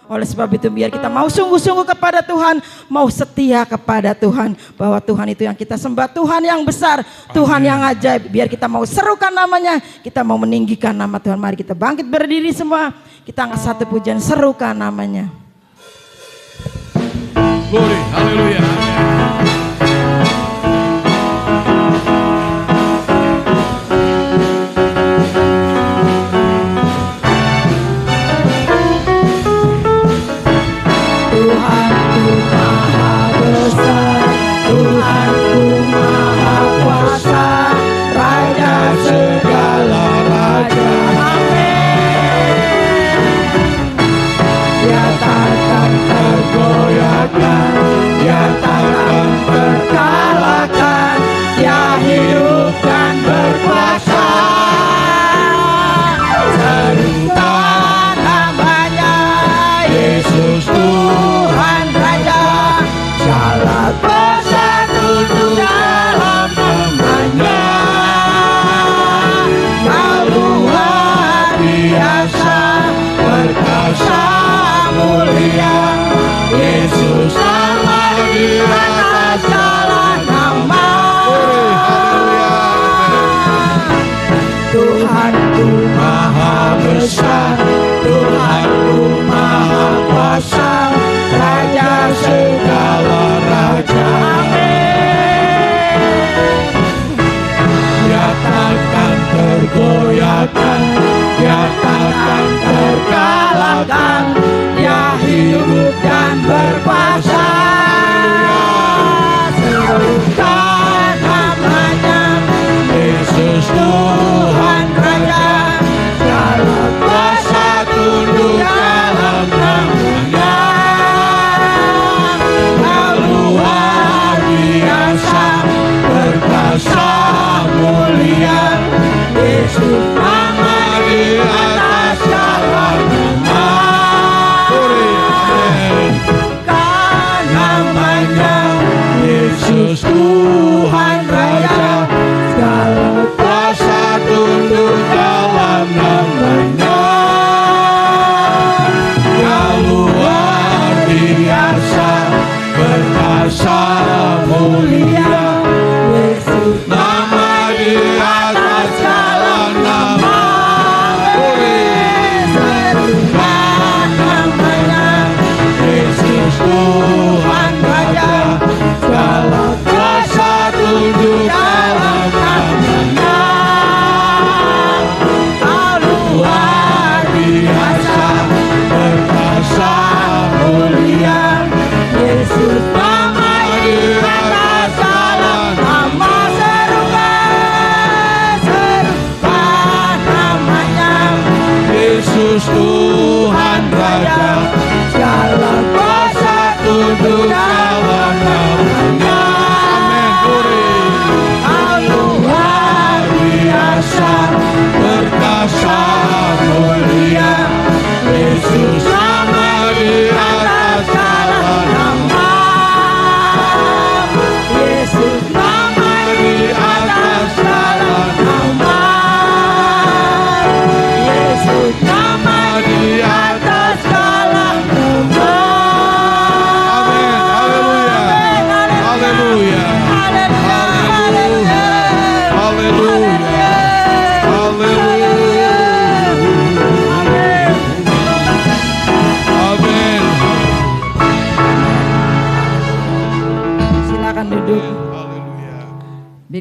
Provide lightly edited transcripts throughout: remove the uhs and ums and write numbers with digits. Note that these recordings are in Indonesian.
Oleh sebab itu biar kita mau sungguh-sungguh kepada Tuhan, mau setia kepada Tuhan, bahwa Tuhan itu yang kita sembah, Tuhan yang besar, Tuhan yang ajaib. Biar kita mau serukan namanya, kita mau meninggikan nama Tuhan. Mari kita bangkit berdiri semua, kita angkat satu pujian, serukan namanya. Glory, haleluya.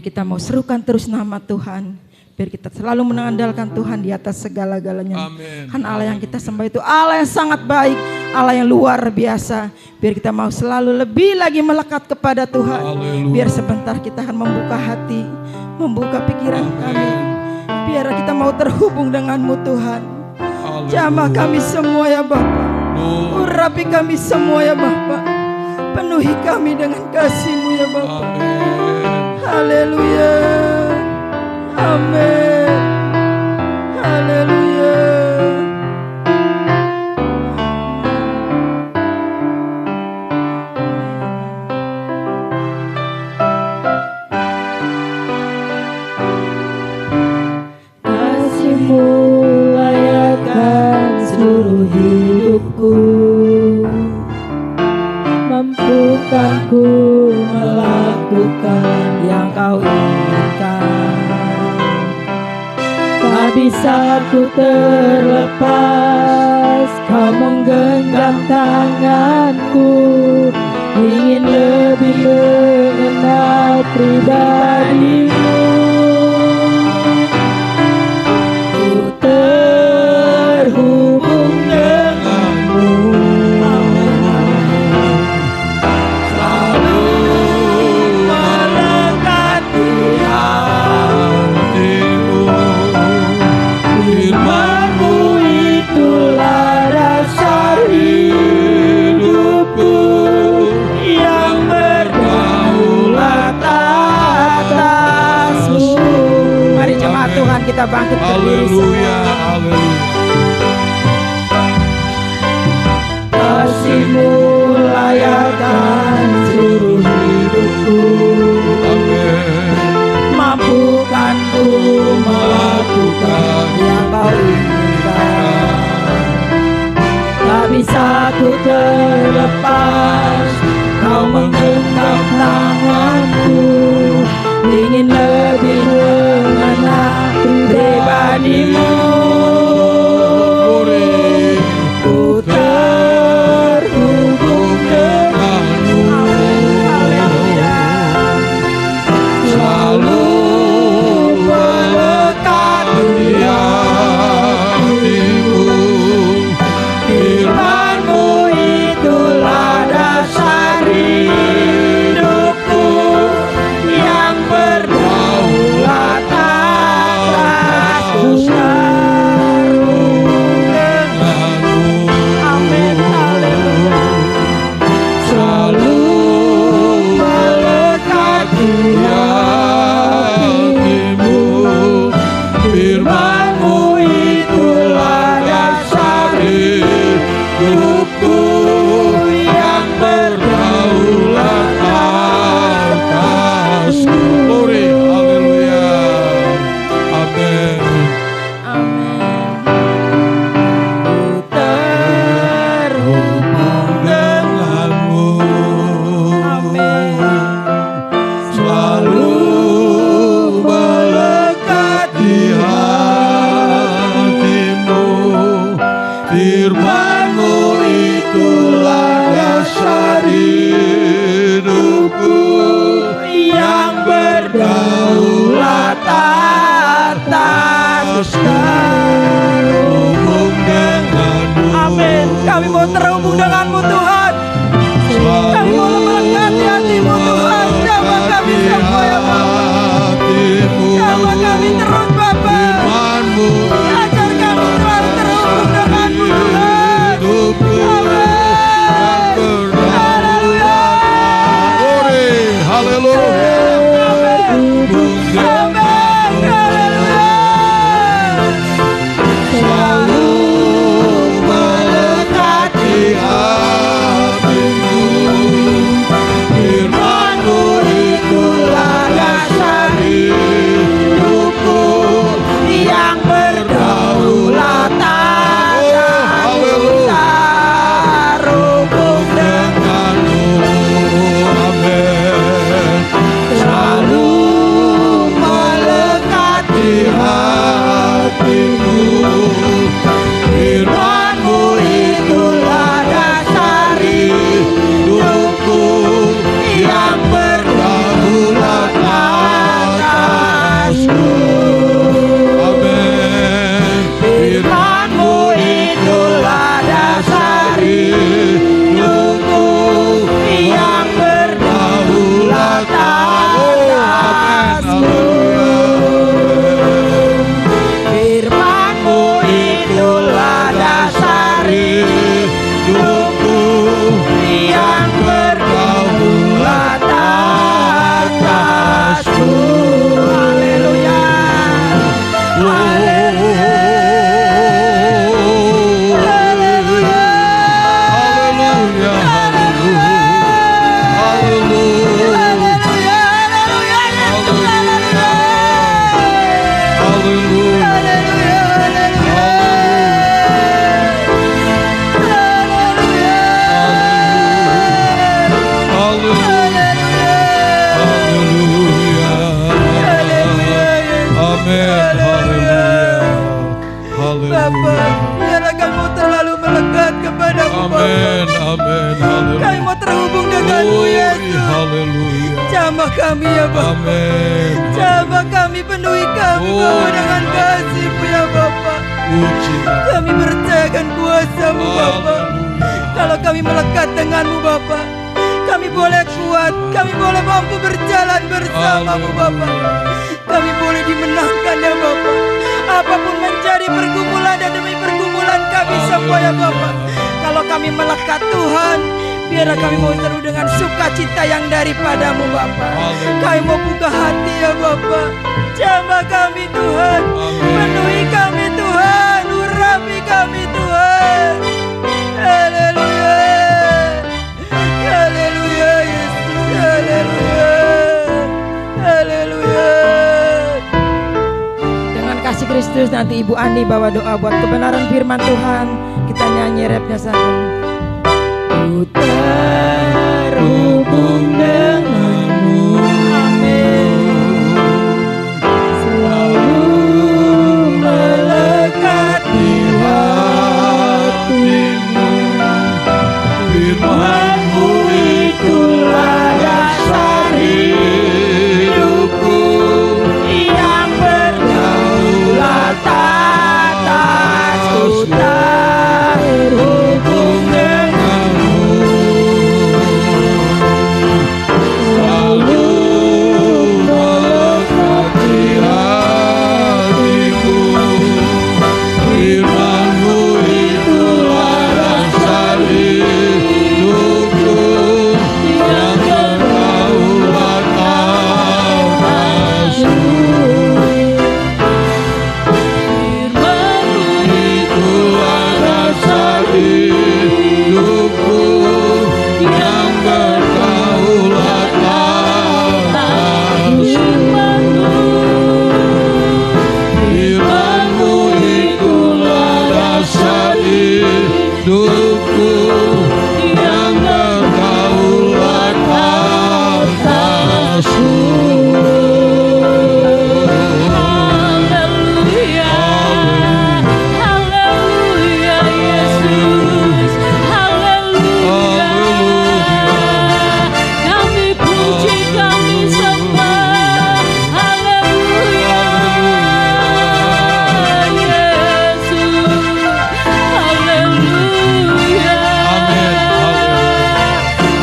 Kita mau serukan terus nama Tuhan, biar kita selalu mengandalkan Tuhan di atas segala-galanya. Kan Allah yang kita sembah itu Allah yang sangat baik, Allah yang luar biasa. Biar kita mau selalu lebih lagi melekat kepada Tuhan. Biar sebentar kita akan membuka hati, membuka pikiran kami, biar kita mau terhubung denganmu Tuhan. Jamah kami semua ya Bapa, urapi kami semua ya Bapa, penuhi kami dengan kasih-Mu ya Bapa. Haleluya, amin, haleluya. Kasih-Mu layakkan seluruh hidupku. bisa ku terlepas, kau menggenggam tanganku, ingin lebih mengenal pribadimu. Ku terhubung denganmu, selalu melekat di hatimu. Firman-Mu itulah dasar hidupku, yang berdaulat atasmu. Mari jemaat Tuhan kita bangkit berdiri semua. Kasih-Mu layakkan seluruh hidupku. Mampukan ku melakukan yang Kau inginkan. Tak bisa ku terlepas, Kau menggenggam tanganku, ingin lebih mengenal pribadimu. Ku terhubung denganmu, haleluya, selalu melekat di hatimu. Firman-Mu itulah dasar hidupku, yang berdaulat atasku. Amin, haleluya. Selalu melekat di hatimu. Firman-Mu itulah dasar hidupku, yang berdaulat atasku. Glory, haleluya. Amin. Ku terhubung denganmu, amin, Selalu melekat di hatimu. Firman-Mu itulah dasar hidupku, yang berdaulat atas. terhubung denganmu. Amin. Kami mau terhubung denganmu Tuhan. Kami mau melengkapi hatimu Tuhan. Jamah kami semua ya Bapa. Jamah kami terus Bapa. Firman-Mu Ajar kami selalu terhubung denganmu Tuhan. Amin. Haleluya. Glory, haleluya. Amin. Amin. Haleluya. Selalu melekat di hatimu. Firman-Mu itulah dasar hidupku, Yang berdaulat atas terhubung denganmu. Amin. selalu melekat Di hatimu. Firman-Mu itulah dasar hidupku, yang berdaulat atasku. Amin. Firman-Mu itulah dasar hidupku, yang berdaulat atasku. Firman-Mu itulah dasar hidupku, yang berdaulat atasku. Haleluya. Haleluya. Haleluya. Haleluya. Haleluya. Haleluya. Haleluya. Haleluya. Amin. Haleluya. Amin. Haleluya. Kami mau terhubung denganmu Yesus. Haleluya. Jamah kami ya Bapa. Amin. Jamah kami, penuhi kami Bapa dengan kasih-Mu ya Bapa. Kami percayakan kuasa-Mu Bapa. Kalau kami melekat dengan-Mu Bapa, kami boleh kuat, kami boleh mampu berjalan bersama-Mu Bapa. Kami boleh dimenangkan ya Bapa. Apapun menjadi pergumulan dan demi pergumulan kami semua ya Bapa. Kalau kami melekat Tuhan, biarlah kami mau seru dengan sukacita yang daripada-Mu Bapa. Kami mau buka hati ya Bapa. Jamah kami Tuhan, penuhi kami Tuhan, urapi kami Tuhan. Haleluya, haleluya Yesus, haleluya, haleluya. Dengan kasih Kristus nanti Ibu Ani bawa doa buat kebenaran firman Tuhan. Kita nyanyi rapnya saja. Ku terhubung denganmu, amin. Selalu melekat di hatimu. Firman-Mu itulah dasar hidupku, yang berdaulat atasku. Terhubung denganmu, selalu melekat di hatiku. Firman-Mu itulah dasar hidupku, yang berdaulat atasku. Firman-Mu itulah dasar hidupku, yang berdaulat atasku. Firman-Mu itulah dasar hidupku, yang berdaulat atasku. Haleluya, haleluya Yesus, haleluya. Kami puji, kami sembah, haleluya Yesus, haleluya.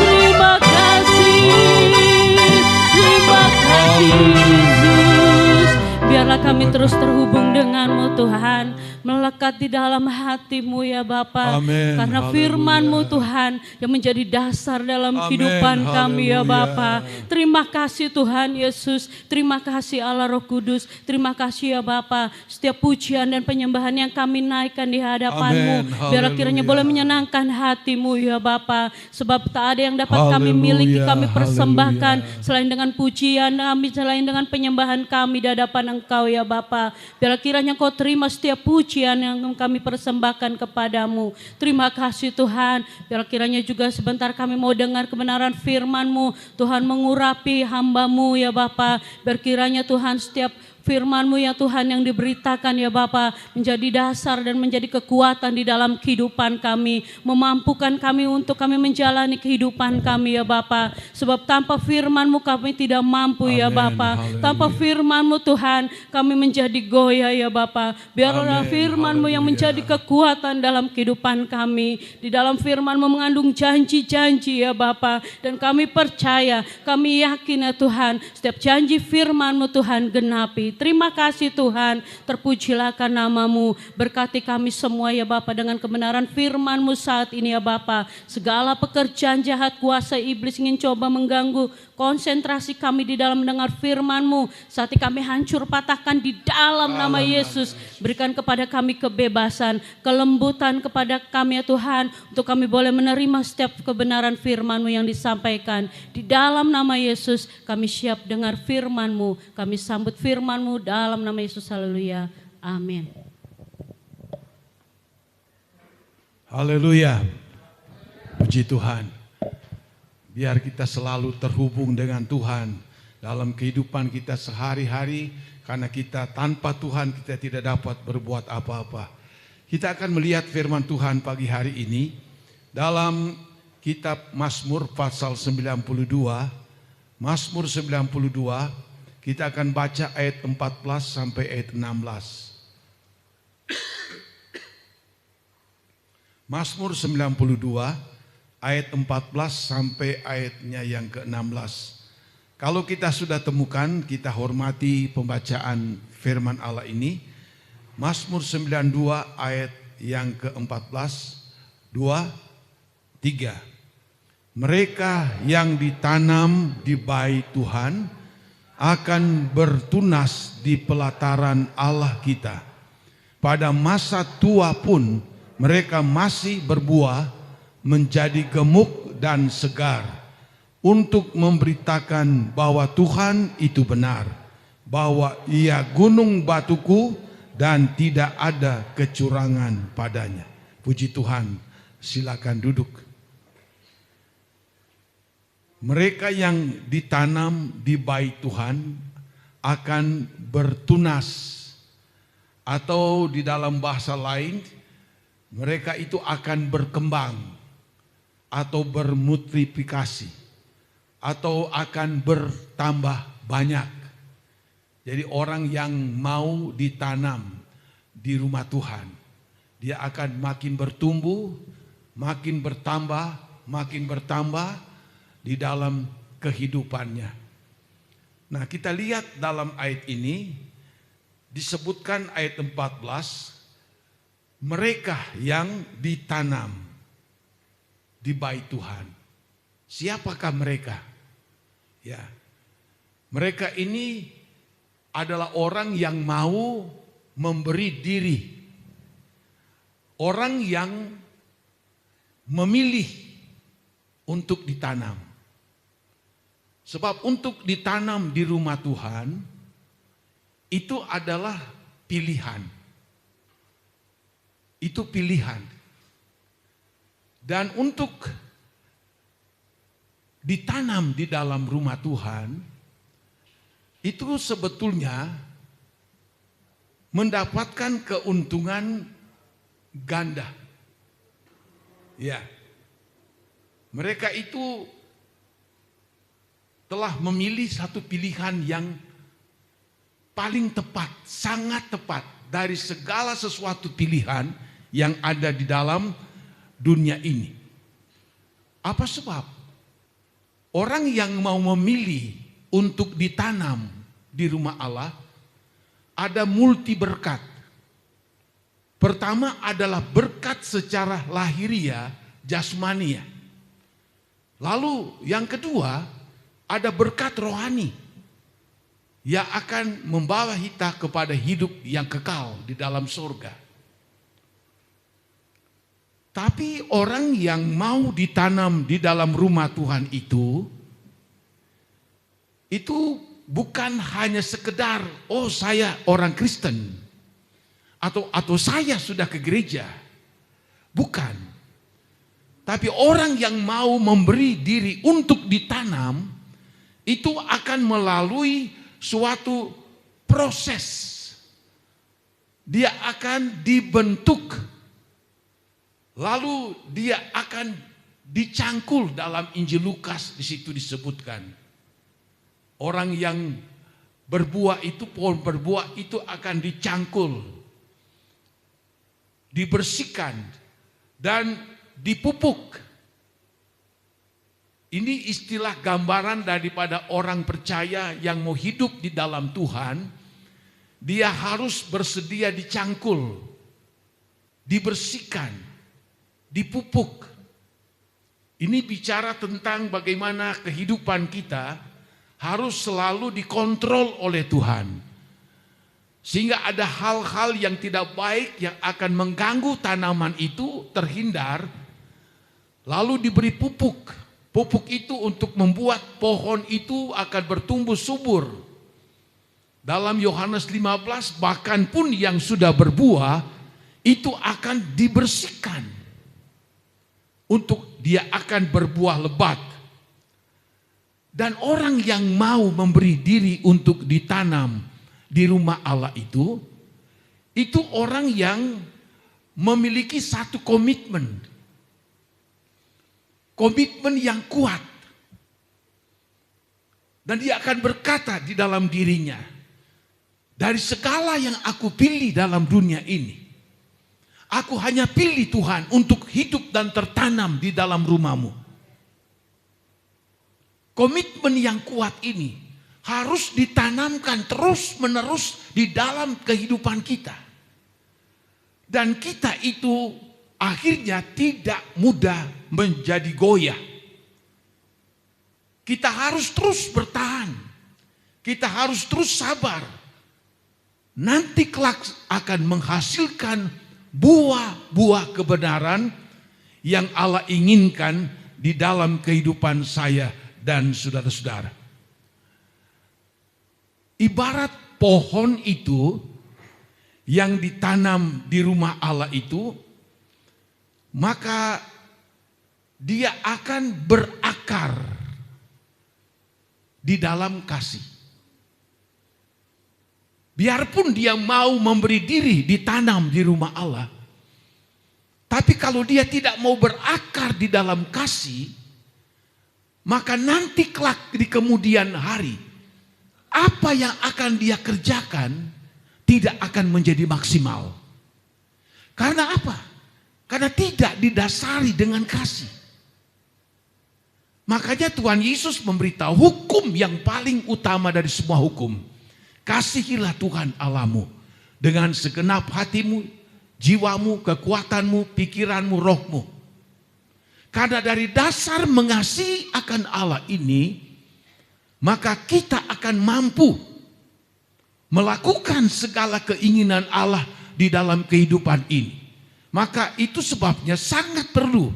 Terima kasih Yesus. Biarlah kami terus terhubung dengan-Mu Tuhan, melekat di dalam hati-Mu ya Bapa. Amin. Karena Haleluya. firman-Mu Tuhan yang menjadi dasar dalam Amin. kehidupan kami ya Haleluya. Bapa. Terima kasih Tuhan Yesus, terima kasih Allah Roh Kudus, terima kasih ya Bapa. Setiap pujian dan penyembahan yang kami naikkan di hadapan-Mu, Amin. biarlah Haleluya. kiranya boleh menyenangkan hati-Mu ya Bapa. Sebab tak ada yang dapat kami Haleluya. miliki, kami persembahkan Haleluya. selain dengan pujian kami, selain dengan penyembahan kami di hadapan Engkau ya Bapa. Biarlah kiranya Kau terima setiap pujian yang kami persembahkan kepadamu. Terima kasih Tuhan. Biarlah kiranya juga sebentar kami mau dengar kebenaran firman-Mu. Tuhan mengurapi hamba-Mu ya Bapa. Biar kiranya Tuhan setiap firman-Mu ya Tuhan yang diberitakan ya Bapa menjadi dasar dan menjadi kekuatan di dalam kehidupan kami, memampukan kami untuk kami menjalani kehidupan kami ya Bapa. Sebab tanpa firman-Mu kami tidak mampu ya Amin. Bapa. Haleluya. Tanpa firman-Mu Tuhan kami menjadi goyah ya Bapa. Biarlah Amin. firman-Mu yang Haleluya. menjadi kekuatan dalam kehidupan kami. Di dalam firman-Mu mengandung janji-janji ya Bapa. Dan kami percaya, kami yakin ya Tuhan, setiap janji firman-Mu Tuhan genapi. Terima kasih Tuhan, terpujilah nama-Mu. Berkati kami semua ya Bapa dengan kebenaran firman-Mu saat ini ya Bapa. Segala pekerjaan jahat kuasa iblis ingin coba mengganggu konsentrasi kami di dalam mendengar firman-Mu. Saat ini kami hancur patahkan di dalam nama Yesus. Berikan kepada kami kebebasan, kelembutan kepada kami ya Tuhan. Untuk kami boleh menerima setiap kebenaran firman-Mu yang disampaikan. Di dalam nama Yesus kami siap dengar firman-Mu. Kami sambut firman-Mu dalam nama Yesus. Haleluya. Amin. Haleluya. Puji Tuhan. Biar kita selalu terhubung dengan Tuhan dalam kehidupan kita sehari-hari. Karena kita tanpa Tuhan kita tidak dapat berbuat apa-apa. Kita akan melihat firman Tuhan pagi hari ini dalam kitab Mazmur pasal 92. Mazmur 92, kita akan baca ayat 14 sampai ayat 16. Mazmur 92 ayat 14 sampai ayatnya yang ke-16. Kalau kita sudah temukan, kita hormati pembacaan firman Allah ini. Mazmur 92 ayat yang ke-14, 2, 3. Mereka yang ditanam di bait Tuhan akan bertunas di pelataran Allah kita. Pada masa tua pun mereka masih berbuah menjadi gemuk dan segar, untuk memberitakan bahwa Tuhan itu benar, bahwa Ia gunung batuku dan tidak ada kecurangan padanya. Puji Tuhan, silakan duduk. Mereka yang ditanam di bait Tuhan akan bertunas, atau di dalam bahasa lain, mereka itu akan berkembang atau bermultiplikasi, atau akan bertambah banyak. Jadi orang yang mau ditanam di rumah Tuhan, dia akan makin bertumbuh, makin bertambah di dalam kehidupannya. Nah, kita lihat dalam ayat ini disebutkan ayat 14, mereka yang ditanam di bait Tuhan. Siapakah mereka? Ya, mereka ini adalah orang yang mau memberi diri, orang yang memilih untuk ditanam. Sebab untuk ditanam di rumah Tuhan itu adalah pilihan. Itu pilihan. Dan untuk ditanam di dalam rumah Tuhan itu sebetulnya mendapatkan keuntungan ganda. Ya. Mereka itu telah memilih satu pilihan yang paling tepat, sangat tepat dari segala sesuatu pilihan yang ada di dalam dunia ini. Apa sebab? Orang yang mau memilih untuk ditanam di rumah Allah ada multi berkat. Pertama adalah berkat secara lahiria, jasmania. Lalu yang kedua ada berkat rohani yang akan membawa kita kepada hidup yang kekal di dalam surga. Tapi orang yang mau ditanam di dalam rumah Tuhan itu bukan hanya sekedar, oh saya orang Kristen, atau saya sudah ke gereja. Bukan. Tapi orang yang mau memberi diri untuk ditanam, itu akan melalui suatu proses. Dia akan dibentuk. Lalu dia akan dicangkul dalam Injil Lukas, di situ disebutkan. Orang yang berbuah itu, pohon berbuah itu akan dicangkul, dibersihkan, dan dipupuk. Ini istilah gambaran daripada orang percaya yang mau hidup di dalam Tuhan. Dia harus bersedia dicangkul, dibersihkan, dipupuk. Ini bicara tentang bagaimana kehidupan kita harus selalu dikontrol oleh Tuhan. Sehingga ada hal-hal yang tidak baik yang akan mengganggu tanaman itu terhindar. Lalu diberi pupuk. Pupuk itu untuk membuat pohon itu akan bertumbuh subur. Dalam Yohanes 15 bahkan pun yang sudah berbuah itu akan dibersihkan. Untuk dia akan berbuah lebat. Dan orang yang mau memberi diri untuk ditanam di rumah Allah itu orang yang memiliki satu komitmen. komitmen yang kuat. Dan dia akan berkata di dalam dirinya, dari segala yang aku pilih dalam dunia ini, aku hanya pilih Tuhan untuk hidup dan tertanam di dalam rumah-Mu. Komitmen yang kuat ini harus ditanamkan terus-menerus di dalam kehidupan kita. Dan kita itu akhirnya tidak mudah menjadi goyah. Kita harus terus bertahan. Kita harus terus sabar. Nanti kelak akan menghasilkan buah-buah kebenaran yang Allah inginkan di dalam kehidupan saya dan saudara-saudara. Ibarat pohon itu yang ditanam di rumah Allah itu, maka dia akan berakar di dalam kasih. Biarpun dia mau memberi diri ditanam di rumah Allah, tapi kalau dia tidak mau berakar di dalam kasih, maka nanti kelak di kemudian hari, apa yang akan dia kerjakan tidak akan menjadi maksimal. Karena apa? Karena tidak didasari dengan kasih. Makanya Tuhan Yesus memberitahu hukum yang paling utama dari semua hukum. Kasihilah Tuhan Allahmu dengan segenap hatimu, jiwamu, kekuatanmu, pikiranmu, rohmu. Karena dari dasar mengasihi akan Allah ini, maka kita akan mampu melakukan segala keinginan Allah di dalam kehidupan ini. Maka itu sebabnya sangat perlu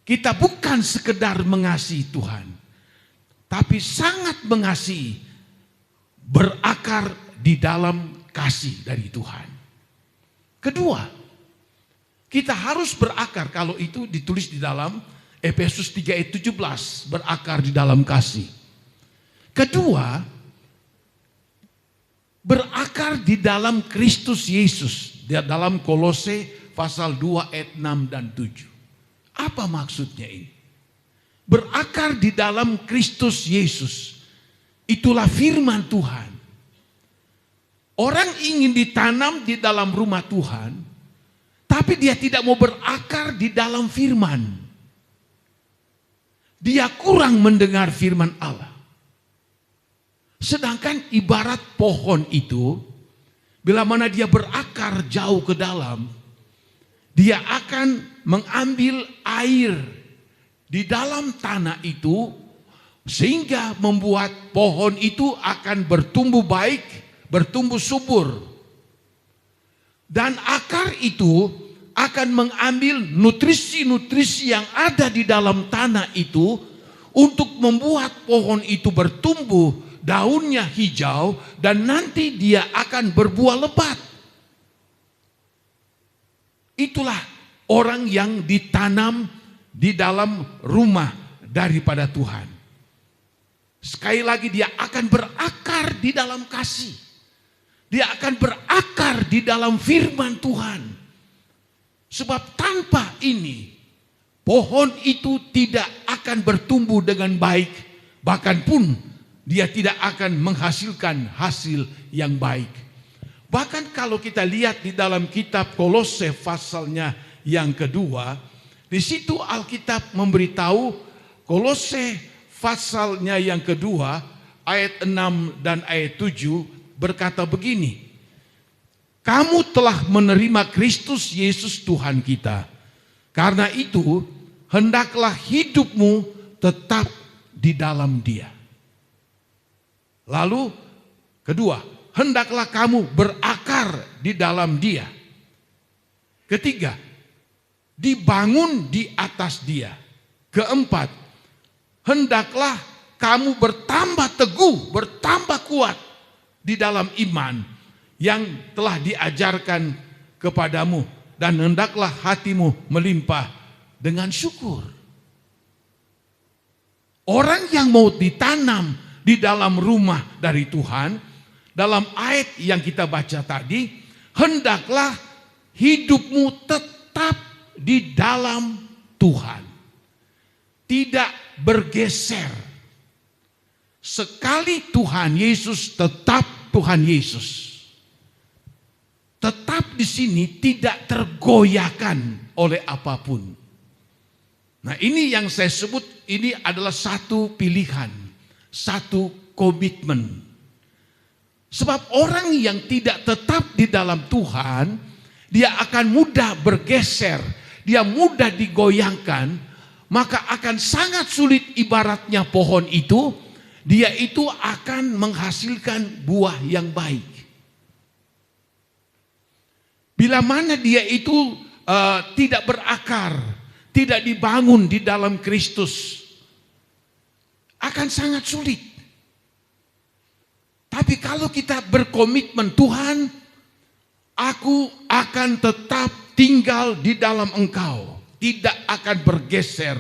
kita bukan sekedar mengasihi Tuhan, tapi sangat mengasihi, berakar di dalam kasih dari Tuhan. Kedua, kita harus berakar, kalau itu ditulis di dalam Efesus 3 ayat 17, berakar di dalam kasih. Kedua, berakar di dalam Kristus Yesus. Di dalam Kolose pasal 2 ayat 6 dan 7. Apa maksudnya ini? Berakar di dalam Kristus Yesus. Itulah firman Tuhan. Orang ingin ditanam di dalam rumah Tuhan, tapi dia tidak mau berakar di dalam firman. Dia kurang mendengar firman Allah. Sedangkan ibarat pohon itu, bila mana dia berakar jauh ke dalam, dia akan mengambil air di dalam tanah itu, sehingga membuat pohon itu akan bertumbuh baik, bertumbuh subur. Dan akar itu akan mengambil nutrisi-nutrisi yang ada di dalam tanah itu, untuk membuat pohon itu bertumbuh, daunnya hijau, dan nanti dia akan berbuah lebat. Itulah orang yang ditanam di dalam rumah daripada Tuhan. Sekali lagi, dia akan berakar di dalam kasih. Dia akan berakar di dalam firman Tuhan. Sebab tanpa ini, pohon itu tidak akan bertumbuh dengan baik. Bahkan pun dia tidak akan menghasilkan hasil yang baik. Bahkan kalau kita lihat di dalam kitab Kolose pasalnya yang kedua, di situ Alkitab memberitahu, Kolose pasalnya yang kedua ayat 6 dan ayat 7 berkata begini, kamu telah menerima Kristus Yesus Tuhan kita. Karena itu hendaklah hidupmu tetap di dalam Dia. Lalu kedua, hendaklah kamu berakar di dalam Dia. Ketiga, dibangun di atas Dia. Keempat, hendaklah kamu bertambah teguh, bertambah kuat di dalam iman yang telah diajarkan kepadamu, dan hendaklah hatimu melimpah dengan syukur. Orang yang mau ditanam di dalam rumah dari Tuhan, dalam ayat yang kita baca tadi, hendaklah hidupmu tetap di dalam Tuhan. tidak bergeser. Sekali Tuhan Yesus tetap Tuhan Yesus. Tetap di sini tidak tergoyahkan oleh apapun. Nah, ini yang saya sebut, ini adalah satu pilihan, satu komitmen. Sebab orang yang tidak tetap di dalam Tuhan, dia akan mudah bergeser, dia mudah digoyangkan, maka akan sangat sulit ibaratnya pohon itu, dia itu akan menghasilkan buah yang baik. Bila mana dia itu tidak berakar, tidak dibangun di dalam Kristus, akan sangat sulit. Tapi kalau kita berkomitmen, Tuhan, aku akan tetap tinggal di dalam Engkau, tidak akan bergeser.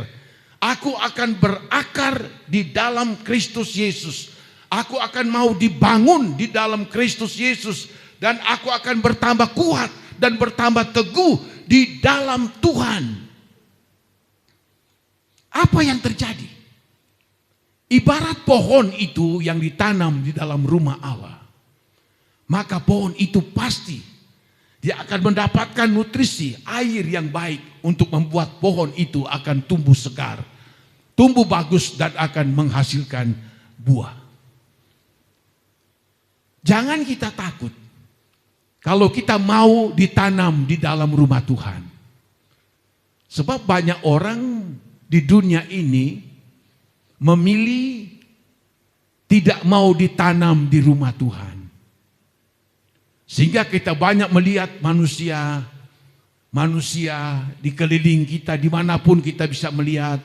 Aku akan berakar di dalam Kristus Yesus. Aku akan mau dibangun di dalam Kristus Yesus. Dan aku akan bertambah kuat dan bertambah teguh di dalam Tuhan. Apa yang terjadi? Ibarat pohon itu yang ditanam di dalam rumah Allah. Maka pohon itu pasti dia akan mendapatkan nutrisi, air yang baik untuk membuat pohon itu akan tumbuh segar, tumbuh bagus dan akan menghasilkan buah. Jangan kita takut kalau kita mau ditanam di dalam rumah Tuhan. Sebab banyak orang di dunia ini memilih tidak mau ditanam di rumah Tuhan. Sehingga kita banyak melihat manusia dikeliling kita, dimanapun kita bisa melihat.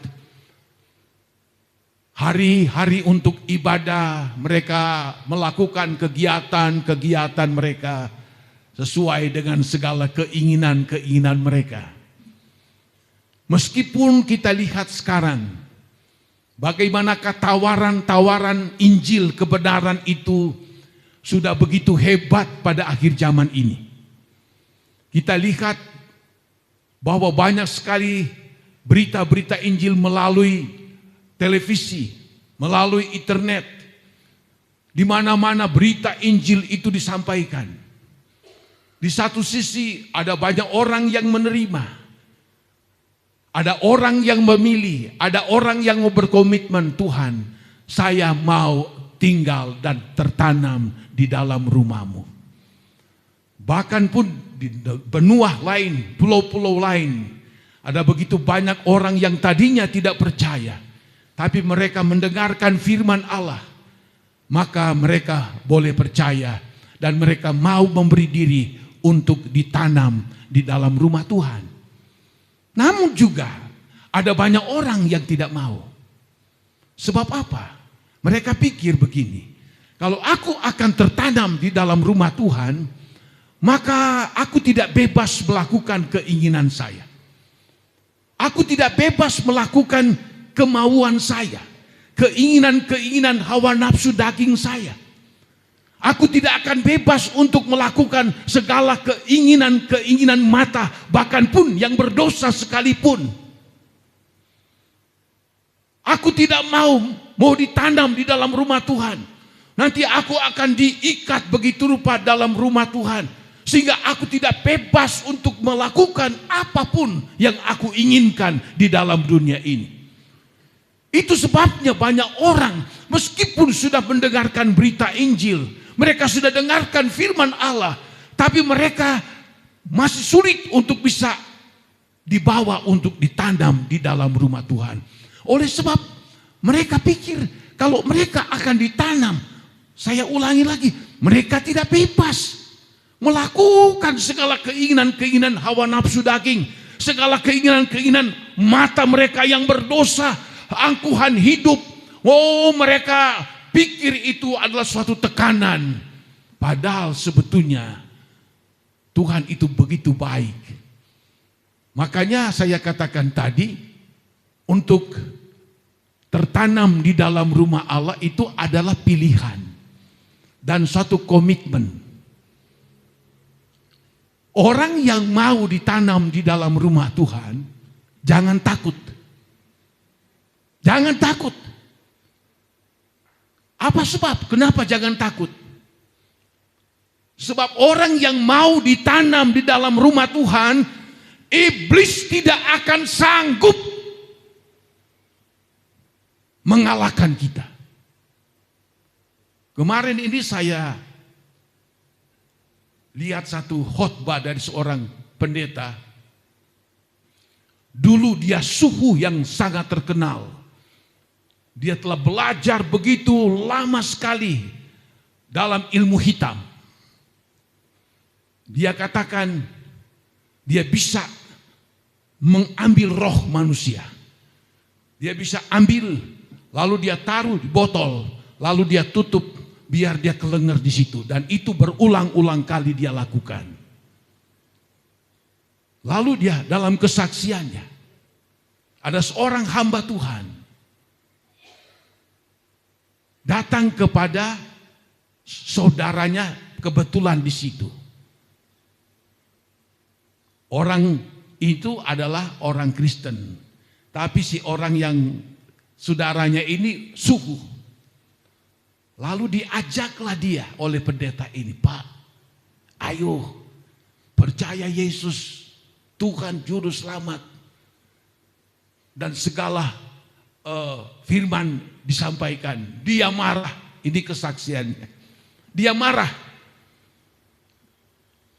Hari-hari untuk ibadah, mereka melakukan kegiatan-kegiatan mereka sesuai dengan segala keinginan-keinginan mereka. Meskipun kita lihat sekarang, bagaimanakah tawaran-tawaran Injil kebenaran itu sudah begitu hebat pada akhir zaman ini. Kita lihat bahwa banyak sekali berita-berita Injil melalui televisi, melalui internet. Di mana-mana berita Injil itu disampaikan. Di satu sisi ada banyak orang yang menerima. Ada orang yang memilih, ada orang yang mau berkomitmen, Tuhan, saya mau tinggal dan tertanam di dalam rumah-Mu. Bahkan pun di benua lain, pulau-pulau lain, ada begitu banyak orang yang tadinya tidak percaya, tapi mereka mendengarkan firman Allah, maka mereka boleh percaya dan mereka mau memberi diri untuk ditanam di dalam rumah Tuhan. Namun juga ada banyak orang yang tidak mau. Sebab apa? Mereka pikir begini, kalau aku akan tertanam di dalam rumah Tuhan, maka aku tidak bebas melakukan keinginan saya. Aku tidak bebas melakukan kemauan saya, keinginan-keinginan hawa nafsu daging saya. Aku tidak akan bebas untuk melakukan segala keinginan-keinginan mata, bahkan pun yang berdosa sekalipun. Aku tidak mau ditanam di dalam rumah Tuhan. Nanti aku akan diikat begitu rupa dalam rumah Tuhan, sehingga aku tidak bebas untuk melakukan apapun yang aku inginkan di dalam dunia ini. Itu sebabnya banyak orang meskipun sudah mendengarkan berita Injil, mereka sudah dengarkan firman Allah, tapi mereka masih sulit untuk bisa dibawa untuk ditanam di dalam rumah Tuhan. Oleh sebab mereka pikir kalau mereka akan ditanam, saya ulangi lagi, mereka tidak bebas melakukan segala keinginan-keinginan hawa nafsu daging, segala keinginan-keinginan mata mereka yang berdosa, angkuhan hidup. Oh, mereka pikir itu adalah suatu tekanan. Padahal sebetulnya Tuhan itu begitu baik. Makanya saya katakan tadi, untuk tertanam di dalam rumah Allah itu adalah pilihan dan suatu komitmen. Orang yang mau ditanam di dalam rumah Tuhan, jangan takut. Jangan takut. Apa sebab? Kenapa jangan takut? Sebab orang yang mau ditanam di dalam rumah Tuhan, iblis tidak akan sanggup mengalahkan kita. Kemarin ini saya lihat satu khotbah dari seorang pendeta. Dulu dia suhu yang sangat terkenal. Dia telah belajar begitu lama sekali dalam ilmu hitam. Dia katakan dia bisa mengambil roh manusia. Dia bisa ambil, lalu dia taruh di botol, lalu dia tutup biar dia kelengar di situ. Dan itu berulang-ulang kali dia lakukan. Lalu dia dalam kesaksiannya, ada seorang hamba Tuhan datang kepada saudaranya kebetulan di situ. Orang itu adalah orang Kristen, tapi si orang yang saudaranya ini suku. Lalu diajaklah dia oleh pendeta ini, Pak, ayo percaya Yesus, Tuhan Juru Selamat. Dan segala firman disampaikan. Dia marah, ini kesaksiannya. Dia marah.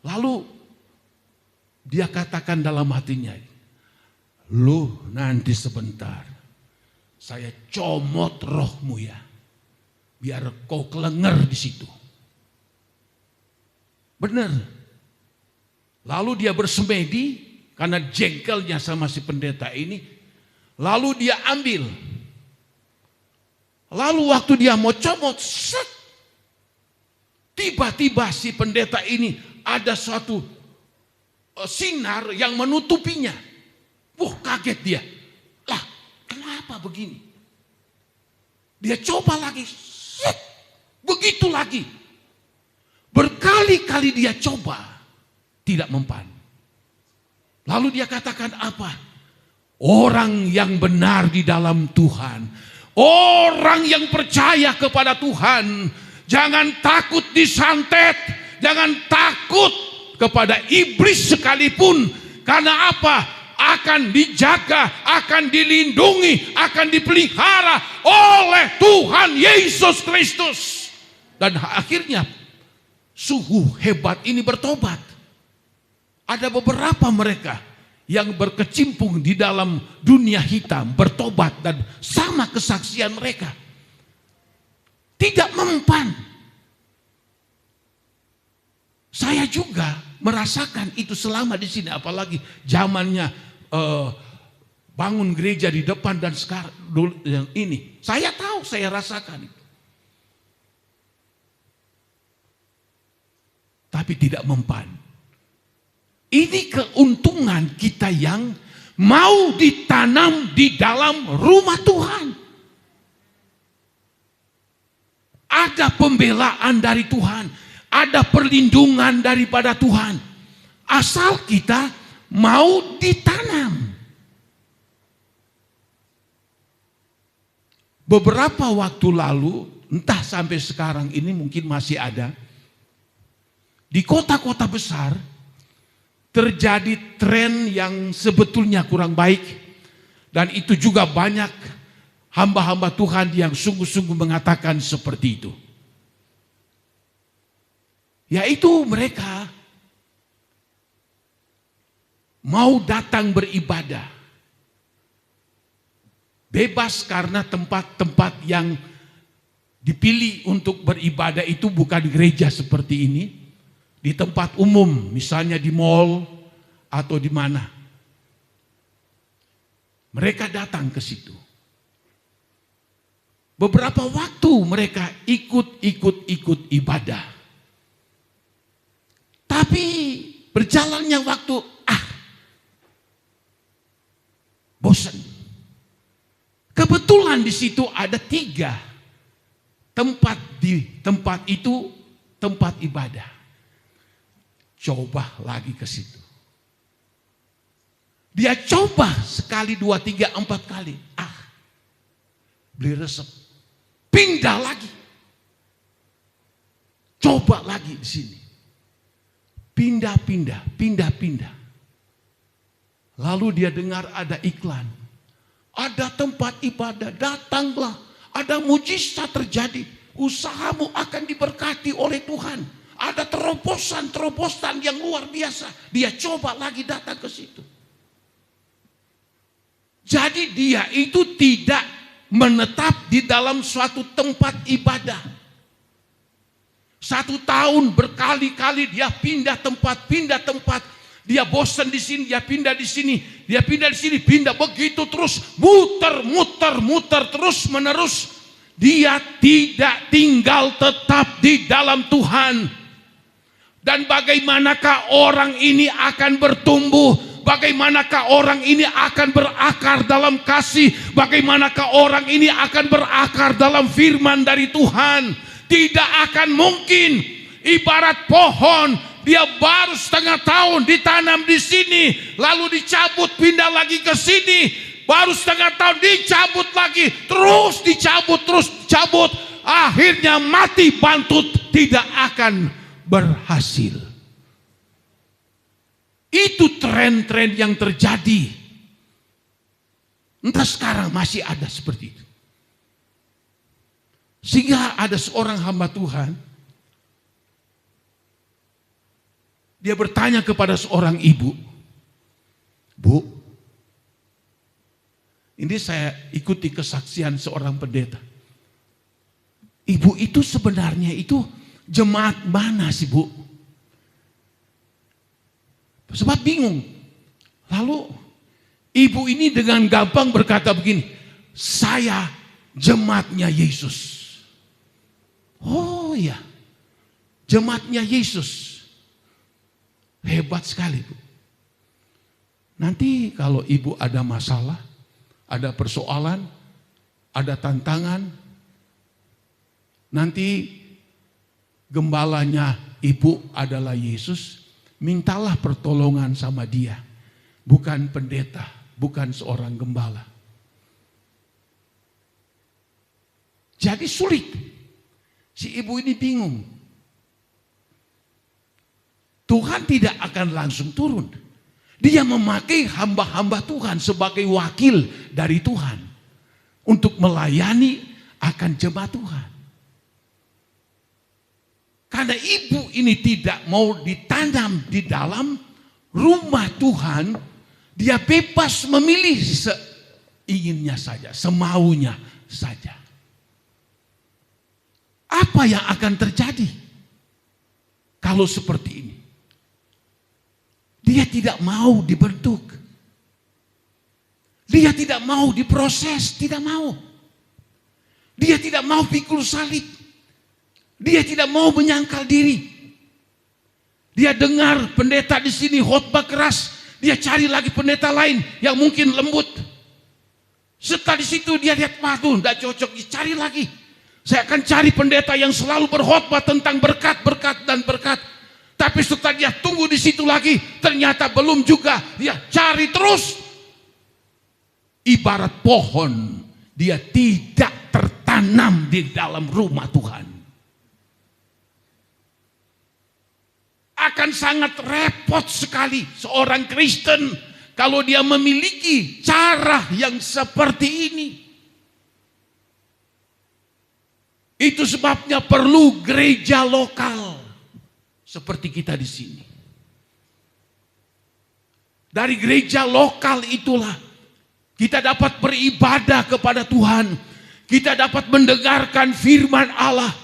Lalu dia katakan dalam hatinya, lu nanti sebentar, saya comot rohmu ya, biar kau kelengar di situ. Benar. Lalu dia bersemedi karena jengkelnya sama si pendeta ini. Lalu dia ambil. Lalu waktu dia mau comot, set, tiba-tiba si pendeta ini ada suatu sinar yang menutupinya. Wah, kaget dia. Lah, kenapa begini? Dia coba lagi. Set, begitu lagi. Berkali-kali dia coba. Tidak mempan. Lalu dia katakan apa? Orang yang benar di dalam Tuhan. Orang yang percaya kepada Tuhan. Jangan takut disantet. Jangan takut kepada iblis sekalipun. Karena apa? Akan dijaga, akan dilindungi, akan dipelihara oleh Tuhan Yesus Kristus. Dan akhirnya suhu hebat ini bertobat. Ada beberapa mereka yang berkecimpung di dalam dunia hitam, bertobat, dan sama kesaksian mereka. Tidak mempan. Saya juga merasakan itu selama di sini, apalagi zamannya bangun gereja di depan dan sekarang yang ini. Saya tahu, saya rasakan itu. Tapi tidak mempan. Ini keuntungan kita yang mau ditanam di dalam rumah Tuhan. Ada pembelaan dari Tuhan, ada perlindungan daripada Tuhan. Asal kita mau ditanam. Beberapa waktu lalu, entah sampai sekarang ini mungkin masih ada, di kota-kota besar terjadi tren yang sebetulnya kurang baik. Dan itu juga banyak hamba-hamba Tuhan yang sungguh-sungguh mengatakan seperti itu. Yaitu mereka mau datang beribadah. Bebas karena tempat-tempat yang dipilih untuk beribadah itu bukan gereja seperti ini. Di tempat umum, misalnya di mall atau di mana. Mereka datang ke situ. Beberapa waktu mereka ikut ibadah. Tapi berjalannya waktu, bosan. Kebetulan di situ ada 3 tempat di tempat itu, tempat ibadah. Coba lagi ke situ. Dia coba sekali, 2, 3, 4 kali. beli resep, pindah lagi. Coba lagi di sini. Pindah-pindah. Lalu dia dengar ada iklan. Ada tempat ibadah, datanglah. Ada mujizat terjadi. Usahamu akan diberkati oleh Tuhan. Ada terobosan yang luar biasa. Dia coba lagi datang ke situ. Jadi dia itu tidak menetap di dalam suatu tempat ibadah. 1 tahun berkali-kali dia pindah tempat. Dia bosan di sini, dia pindah di sini, pindah begitu terus, muter terus menerus. Dia tidak tinggal tetap di dalam Tuhan. Dan bagaimanakah orang ini akan bertumbuh? Bagaimanakah orang ini akan berakar dalam kasih? Bagaimanakah orang ini akan berakar dalam firman dari Tuhan? Tidak akan mungkin. Ibarat pohon, dia baru setengah tahun ditanam di sini, lalu dicabut pindah lagi ke sini, baru setengah tahun dicabut lagi, terus dicabut, akhirnya mati bantut, tidak akan berhasil. Itu tren-tren yang terjadi. Entah sekarang masih ada seperti itu. Sehingga ada seorang hamba Tuhan, dia bertanya kepada seorang ibu, Bu, ini saya ikuti kesaksian seorang pendeta. Ibu itu sebenarnya itu jemaat mana sih, Bu? Sebab bingung. Lalu ibu ini dengan gampang berkata begini, saya jemaatnya Yesus. Oh ya, jemaatnya Yesus. Hebat sekali, Bu. Nanti kalau ibu ada masalah, ada persoalan, ada tantangan, nanti gembalanya ibu adalah Yesus, mintalah pertolongan sama dia. Bukan pendeta, bukan seorang gembala. Jadi sulit. Si ibu ini bingung. Tuhan tidak akan langsung turun. Dia memakai hamba-hamba Tuhan sebagai wakil dari Tuhan untuk melayani akan jemaat Tuhan. Karena ibu ini tidak mau ditanam di dalam rumah Tuhan, dia bebas memilih seinginnya saja, semaunya saja. Apa yang akan terjadi kalau seperti ini? Dia tidak mau dibentuk. Dia tidak mau diproses, tidak mau. Dia tidak mau pikul salib. Dia tidak mau menyangkal diri. Dia dengar pendeta di sini khotbah keras, dia cari lagi pendeta lain yang mungkin lembut. Setelah di situ dia lihat, waduh, tidak cocok, dicari lagi. Saya akan cari pendeta yang selalu berkhotbah tentang berkat. Tapi setelah dia tunggu di situ lagi, ternyata belum juga. Dia cari terus. Ibarat pohon, dia tidak tertanam di dalam rumah Tuhan. Akan sangat repot sekali seorang Kristen kalau dia memiliki cara yang seperti ini. Itu sebabnya perlu gereja lokal seperti kita di sini. Dari gereja lokal itulah kita dapat beribadah kepada Tuhan. Kita dapat mendengarkan firman Allah.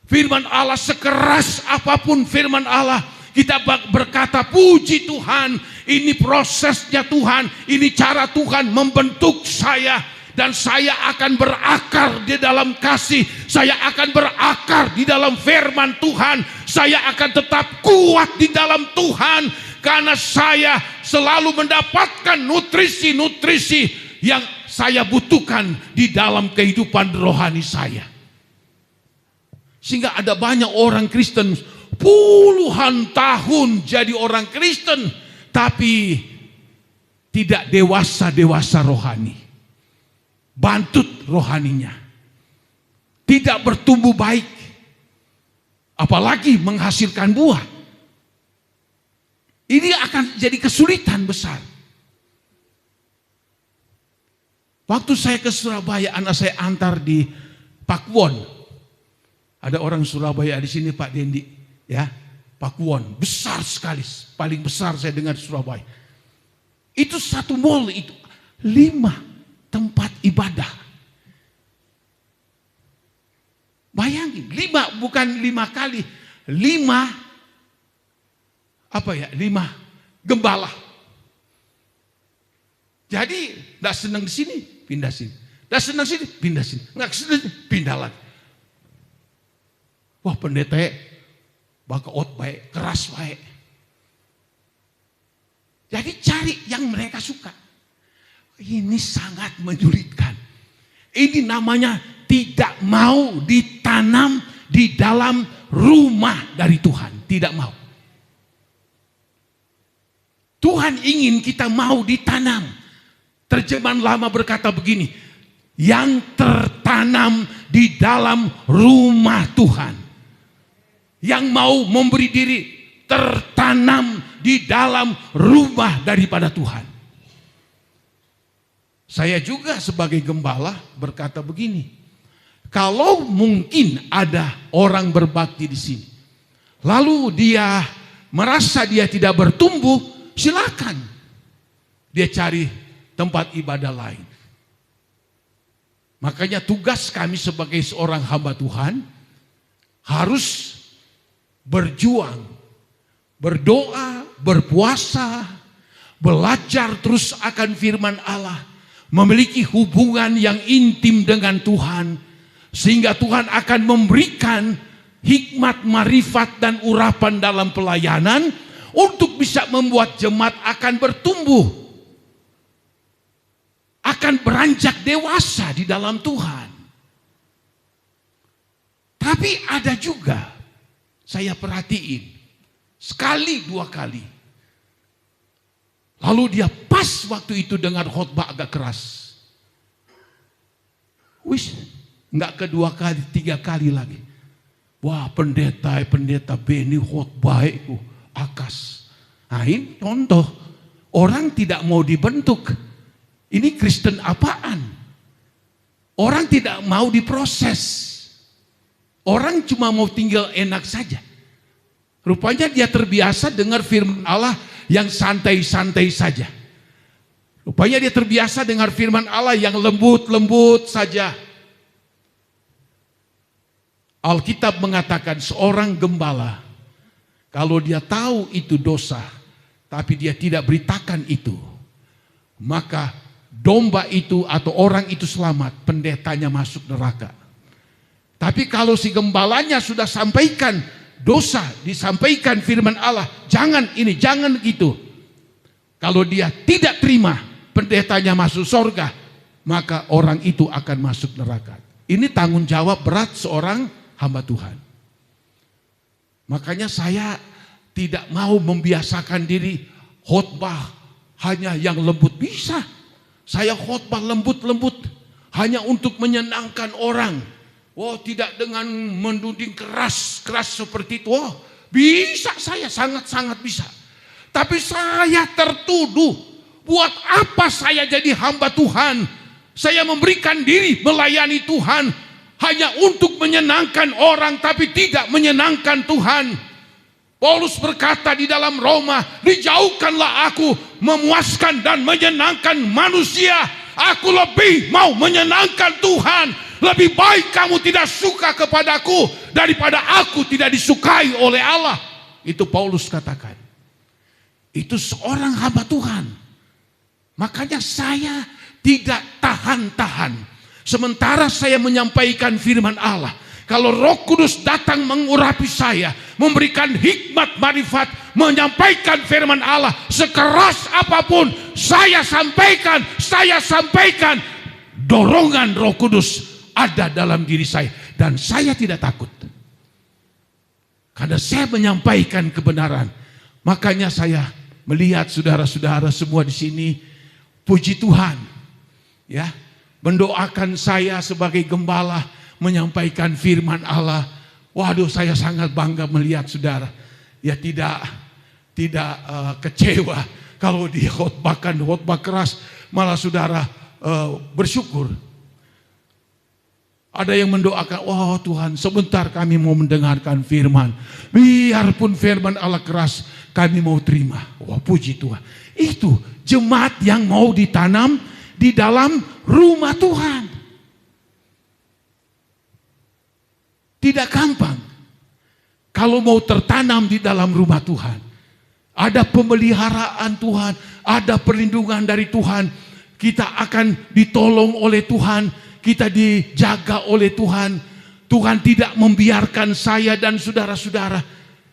Firman Allah sekeras apapun firman Allah. Kita berkata, puji Tuhan, ini prosesnya Tuhan. Ini cara Tuhan membentuk saya. Dan saya akan berakar di dalam kasih. Saya akan berakar di dalam firman Tuhan. Saya akan tetap kuat di dalam Tuhan. Karena saya selalu mendapatkan nutrisi-nutrisi yang saya butuhkan di dalam kehidupan rohani saya. Sehingga ada banyak orang Kristen puluhan tahun jadi orang Kristen, tapi tidak dewasa-dewasa rohani. Bantut rohaninya. Tidak bertumbuh baik. Apalagi menghasilkan buah. Ini akan jadi kesulitan besar. Waktu saya ke Surabaya, anak saya antar di Pakuwon. Ada orang Surabaya di sini, Pak Dendi, ya. Pakuwon, besar sekali, paling besar saya dengar di Surabaya. Itu satu mall itu 5 tempat ibadah. Bayangin, 5 bukan 5 kali, 5 gembala. Jadi tidak senang di sini, pindah sini. Tidak senang sini, pindah sini. Nggak senang, pindah lagi. Wah, pendeta bakaot baik, keras baik. Jadi cari yang mereka suka. Ini sangat menyulitkan. Ini namanya tidak mau ditanam di dalam rumah dari Tuhan. Tidak mau. Tuhan ingin kita mau ditanam. Terjemahan lama berkata begini, yang tertanam di dalam rumah Tuhan. Yang mau memberi diri tertanam di dalam rumah daripada Tuhan. Saya juga sebagai gembala berkata begini, kalau mungkin ada orang berbakti di sini, lalu dia merasa dia tidak bertumbuh, silakan dia cari tempat ibadah lain. Makanya tugas kami sebagai seorang hamba Tuhan harus berjuang, berdoa, berpuasa, belajar terus akan firman Allah, memiliki hubungan yang intim dengan Tuhan, sehingga Tuhan akan memberikan hikmat, marifat dan urapan dalam pelayanan untuk bisa membuat jemaat akan bertumbuh, akan beranjak dewasa di dalam Tuhan. Tapi ada juga, saya perhatiin, sekali dua kali, lalu dia pas waktu itu dengar khotbah agak keras. Enggak kedua kali, 3 kali lagi. Wah, pendeta Beni khotbah itu akas. Nah, ini contoh orang tidak mau dibentuk. Ini Kristen apaan? Orang tidak mau diproses. Orang cuma mau tinggal enak saja. Rupanya dia terbiasa dengar firman Allah yang santai-santai saja. Rupanya dia terbiasa dengar firman Allah yang lembut-lembut saja. Alkitab mengatakan seorang gembala, kalau dia tahu itu dosa, tapi dia tidak beritakan itu, maka domba itu atau orang itu selamat, pendetanya masuk neraka. Tapi kalau si gembalanya sudah sampaikan dosa, disampaikan firman Allah, jangan ini, jangan gitu. Kalau dia tidak terima, pendetanya masuk surga, maka orang itu akan masuk neraka. Ini tanggung jawab berat seorang hamba Tuhan. Makanya saya tidak mau membiasakan diri khotbah hanya yang lembut. Bisa saya khotbah lembut-lembut hanya untuk menyenangkan orang. Oh, tidak dengan menuding keras seperti itu. Oh, bisa, saya sangat-sangat bisa. Tapi saya tertuduh, buat apa saya jadi hamba Tuhan? Saya memberikan diri melayani Tuhan hanya untuk menyenangkan orang, tapi tidak menyenangkan Tuhan. Paulus berkata di dalam Roma, dijauhkanlah aku memuaskan dan menyenangkan manusia. Aku lebih mau menyenangkan Tuhan. Lebih baik kamu tidak suka kepadaku daripada aku tidak disukai oleh Allah. Itu Paulus katakan. Itu seorang hamba Tuhan. Makanya saya tidak tahan-tahan. Sementara saya menyampaikan firman Allah, kalau Roh Kudus datang mengurapi saya, memberikan hikmat marifat, menyampaikan firman Allah, sekeras apapun saya sampaikan, dorongan Roh Kudus ada dalam diri saya, dan saya tidak takut. Karena saya menyampaikan kebenaran. Makanya saya melihat saudara-saudara semua di sini, puji Tuhan, ya, mendoakan saya sebagai gembala menyampaikan firman Allah. Waduh, saya sangat bangga melihat saudara. Ya tidak kecewa kalau dikhotbahkan khotbah keras, malah saudara bersyukur. Ada yang mendoakan, wah Tuhan sebentar kami mau mendengarkan firman. Biarpun firman Allah keras, kami mau terima. Wah puji Tuhan. Itu jemaat yang mau ditanam di dalam rumah Tuhan. Tidak gampang. Kalau mau tertanam di dalam rumah Tuhan. Ada pemeliharaan Tuhan, ada perlindungan dari Tuhan. Kita akan ditolong oleh Tuhan. Kita dijaga oleh Tuhan. Tuhan tidak membiarkan saya dan saudara-saudara.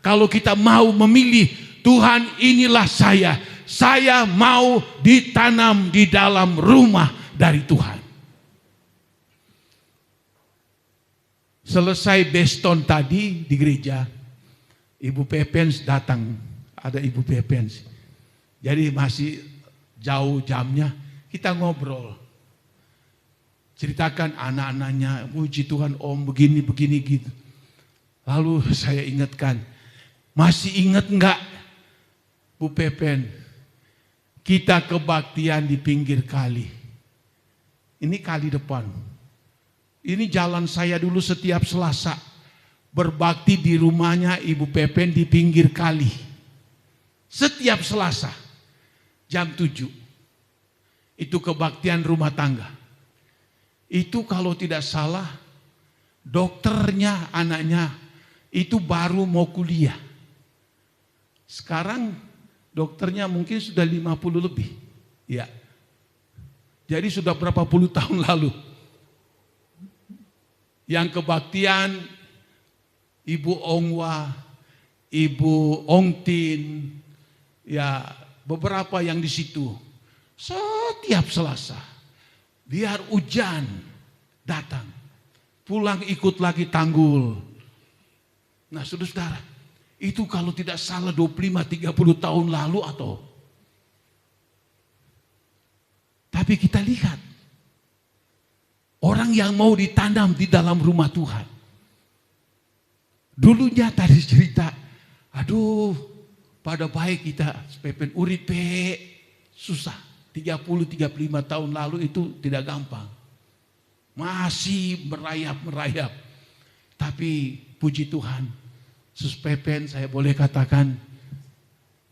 Kalau kita mau memilih, Tuhan inilah saya. Saya mau ditanam di dalam rumah dari Tuhan. Selesai beston tadi di gereja, Ibu Pepens datang. Ada Ibu Pepens. Jadi masih jauh jamnya, kita ngobrol. Ceritakan anak-anaknya, puji Tuhan om begini gitu. Lalu saya ingatkan, masih ingat enggak Bu Pepen, kita kebaktian di pinggir kali. Ini kali depan. Ini jalan saya dulu setiap Selasa. Berbakti di rumahnya Ibu Pepen di pinggir kali. Setiap Selasa jam 7. Itu kebaktian rumah tangga. Itu kalau tidak salah dokternya anaknya itu baru mau kuliah. Sekarang dokternya mungkin sudah 50 lebih. Ya. Jadi sudah berapa puluh tahun lalu. Yang kebaktian Ibu Ongwa, Ibu Ongtin, ya beberapa yang di situ. Setiap Selasa. Biar hujan datang, pulang ikut lagi tanggul. Nah saudara, itu kalau tidak salah 25-30 tahun lalu atau. Tapi kita lihat, orang yang mau ditanam di dalam rumah Tuhan. Dulunya tadi cerita, aduh pada baik kita sepepen uripe susah. 30-35 tahun lalu itu tidak gampang. Masih merayap-merayap. Tapi puji Tuhan, Sus Pepen saya boleh katakan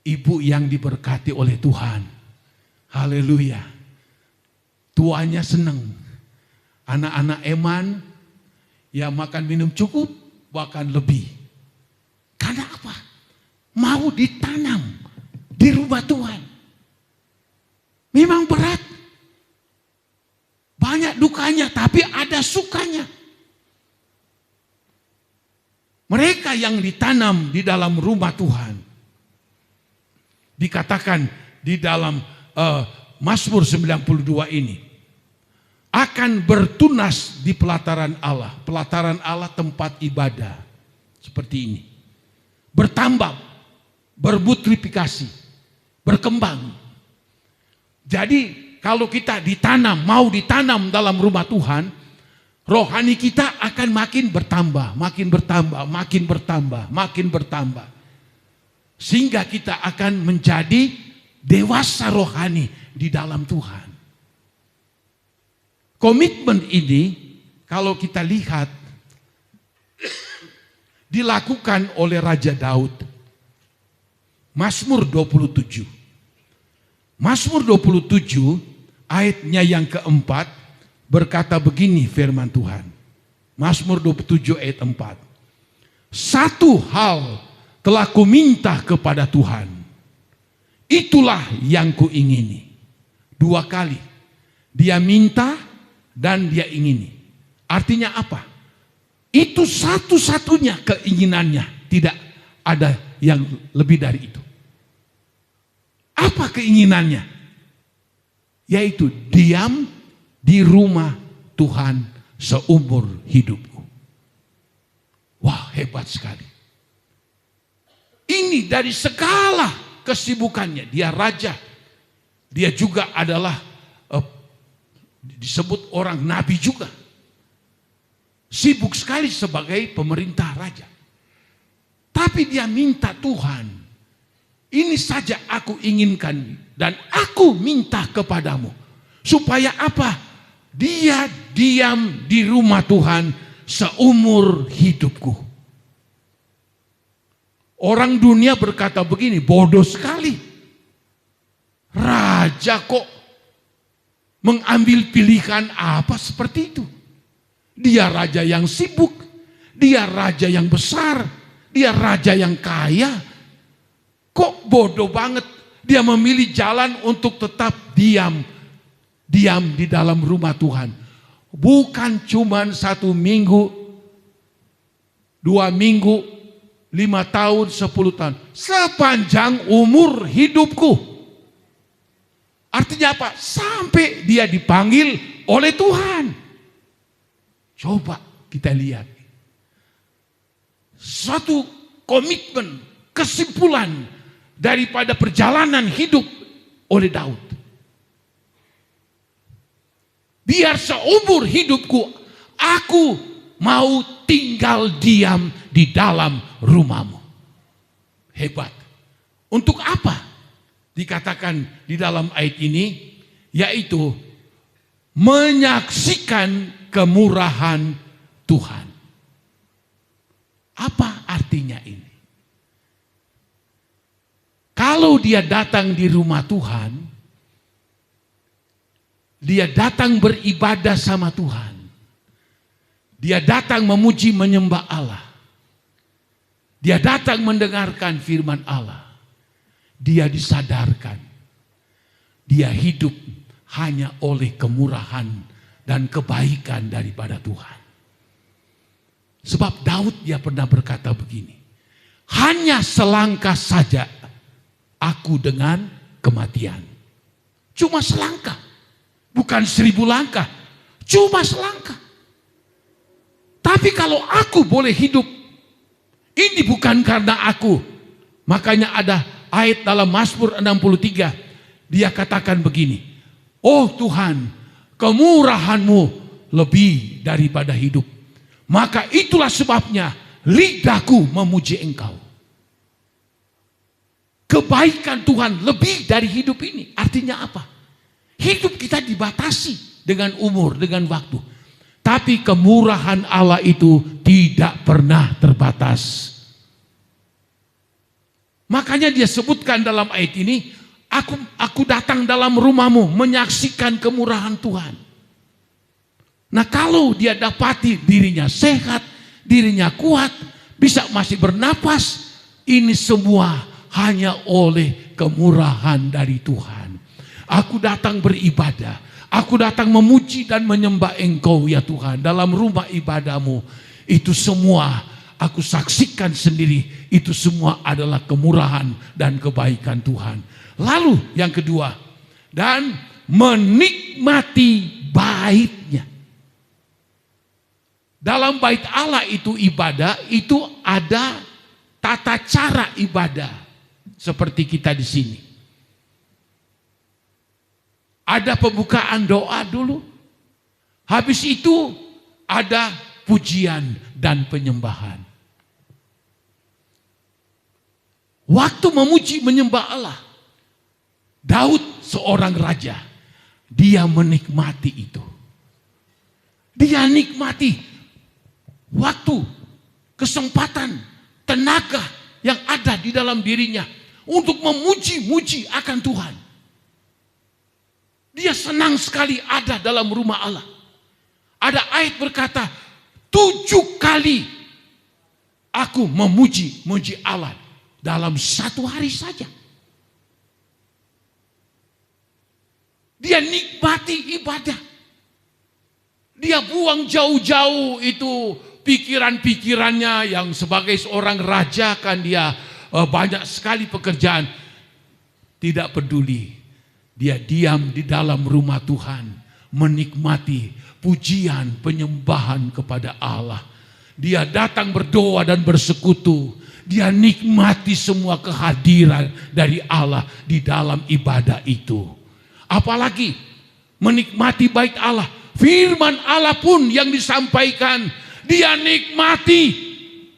ibu yang diberkati oleh Tuhan. Haleluya. Tuanya senang. Anak-anak Eman yang makan minum cukup bahkan lebih. Karena apa? Mau ditanam di rumah Tuhan. Memang berat. Banyak dukanya tapi ada sukanya. Mereka yang ditanam di dalam rumah Tuhan. Dikatakan di dalam Mazmur 92 ini. Akan bertunas di pelataran Allah. Pelataran Allah tempat ibadah. Seperti ini. Bertambah. Bermultiplikasi. Berkembang. Jadi kalau kita ditanam, mau ditanam dalam rumah Tuhan, rohani kita akan makin bertambah, makin bertambah, makin bertambah, makin bertambah. Sehingga kita akan menjadi dewasa rohani di dalam Tuhan. Komitmen ini kalau kita lihat dilakukan oleh Raja Daud. Mazmur 27. Mazmur 27 ayatnya yang keempat berkata begini firman Tuhan. Mazmur 27 ayat 4. Satu hal telah kuminta kepada Tuhan. Itulah yang kuingini. 2 kali. Dia minta dan dia ingini. Artinya apa? Itu satu-satunya keinginannya. Tidak ada yang lebih dari itu. Apa keinginannya? Yaitu diam di rumah Tuhan seumur hidupku. Wah, hebat sekali. Ini dari segala kesibukannya. Dia raja. Dia juga adalah disebut orang nabi juga. Sibuk sekali sebagai pemerintah raja. Tapi dia minta Tuhan, ini saja aku inginkan dan aku minta kepadamu. Supaya apa? Dia diam di rumah Tuhan seumur hidupku. Orang dunia berkata begini, bodoh sekali. Raja kok mengambil pilihan apa seperti itu? Dia raja yang sibuk, dia raja yang besar, dia raja yang kaya. Kok bodoh banget dia memilih jalan untuk tetap diam di dalam rumah Tuhan. Bukan cuma 1 minggu, 2 minggu, 5 tahun, 10 tahun. Sepanjang umur hidupku. Artinya apa? Sampai dia dipanggil oleh Tuhan. Coba kita lihat. Suatu komitmen, kesimpulan daripada perjalanan hidup oleh Daud. Biar seumur hidupku, aku mau tinggal diam di dalam rumahmu. Hebat. Untuk apa? Dikatakan di dalam ayat ini, yaitu menyaksikan kemurahan Tuhan. Apa artinya ini? Kalau dia datang di rumah Tuhan, dia datang beribadah sama Tuhan. Dia datang memuji menyembah Allah. Dia datang mendengarkan firman Allah. Dia disadarkan. Dia hidup hanya oleh kemurahan dan kebaikan daripada Tuhan. Sebab Daud dia pernah berkata begini. Hanya selangkah saja aku dengan kematian. Cuma selangkah. Bukan 1000 langkah. Cuma selangkah. Tapi kalau aku boleh hidup, ini bukan karena aku. Makanya ada ayat dalam Mazmur 63. Dia katakan begini. Oh Tuhan, kemurahan-Mu lebih daripada hidup. Maka itulah sebabnya lidahku memuji Engkau. Kebaikan Tuhan lebih dari hidup ini. Artinya apa? Hidup kita dibatasi dengan umur, dengan waktu. Tapi kemurahan Allah itu tidak pernah terbatas. Makanya dia sebutkan dalam ayat ini, aku datang dalam rumahmu menyaksikan kemurahan Tuhan. Nah kalau dia dapati dirinya sehat, dirinya kuat, bisa masih bernapas, ini semua hanya oleh kemurahan dari Tuhan. Aku datang beribadah, aku datang memuji dan menyembah Engkau ya Tuhan dalam rumah ibadahmu. Itu semua aku saksikan sendiri, itu semua adalah kemurahan dan kebaikan Tuhan. Lalu yang kedua, dan menikmati baitnya. Dalam bait Allah itu ibadah, itu ada tata cara ibadah seperti kita di sini. Ada pembukaan doa dulu. Habis itu ada pujian dan penyembahan. Waktu memuji menyembah Allah, Daud seorang raja, dia menikmati itu. Dia nikmati waktu, kesempatan, tenaga yang ada di dalam dirinya untuk memuji-muji akan Tuhan. Dia senang sekali ada dalam rumah Allah. Ada ayat berkata, 7 kali aku memuji Allah dalam 1 hari saja. Dia nikmati ibadah. Dia buang jauh-jauh itu pikiran-pikirannya yang sebagai seorang raja kan dia banyak sekali pekerjaan. Tidak peduli. Dia diam di dalam rumah Tuhan, menikmati pujian, penyembahan kepada Allah. Dia datang berdoa dan bersekutu. Dia nikmati semua kehadiran dari Allah di dalam ibadah itu. Apalagi menikmati bait Allah. Firman Allah pun yang disampaikan, dia nikmati.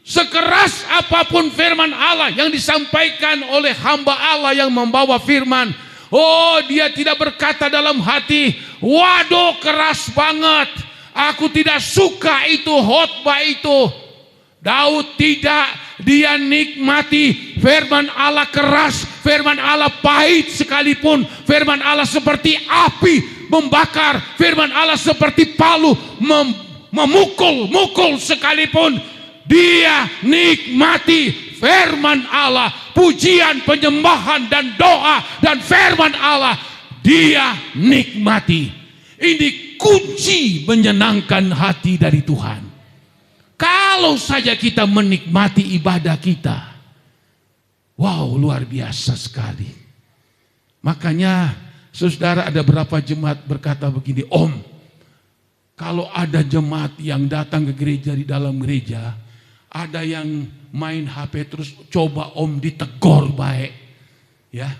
Sekeras apapun firman Allah yang disampaikan oleh hamba Allah yang membawa firman, oh, dia tidak berkata dalam hati, waduh keras banget, aku tidak suka itu khotbah itu. Daud tidak, dia nikmati firman Allah keras, firman Allah pahit sekalipun, firman Allah seperti api membakar, firman Allah seperti palu memukul sekalipun, dia nikmati firman Allah, pujian, penyembahan dan doa dan firman Allah, dia nikmati. Ini kunci menyenangkan hati dari Tuhan. Kalau saja kita menikmati ibadah kita, wow, luar biasa sekali. Makanya saudara, ada berapa jemaat berkata begini, Om, kalau ada jemaat yang datang ke gereja, di dalam gereja ada yang main HP terus, coba Om ditegur baik, ya.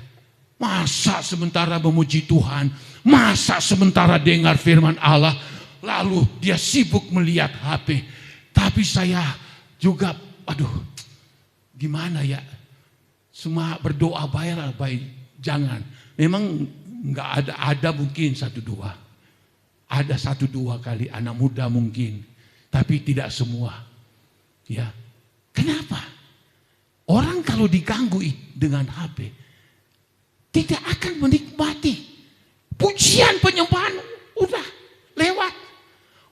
Masa sementara memuji Tuhan, masa sementara dengar firman Allah, lalu dia sibuk melihat HP. Tapi saya juga, aduh, gimana ya? Semua berdoa bayar, baik, jangan. Memang nggak ada mungkin 1-2, ada 1-2 kali anak muda mungkin, tapi tidak semua. Ya, kenapa? Orang kalau diganggu dengan HP tidak akan menikmati pujian, penyembahan, udah lewat.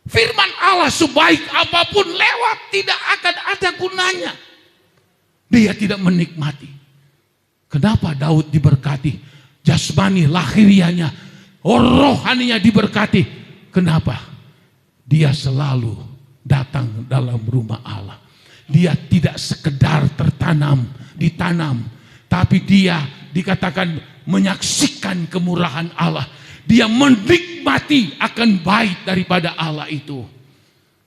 Firman Allah sebaik apapun lewat, tidak akan ada gunanya. Dia tidak menikmati. Kenapa Daud diberkati? Jasmani, lahirianya, rohaninya diberkati. Kenapa? Dia selalu datang dalam rumah Allah. Dia tidak sekedar ditanam, tapi dia dikatakan menyaksikan kemurahan Allah. Dia menikmati akan bait daripada Allah itu.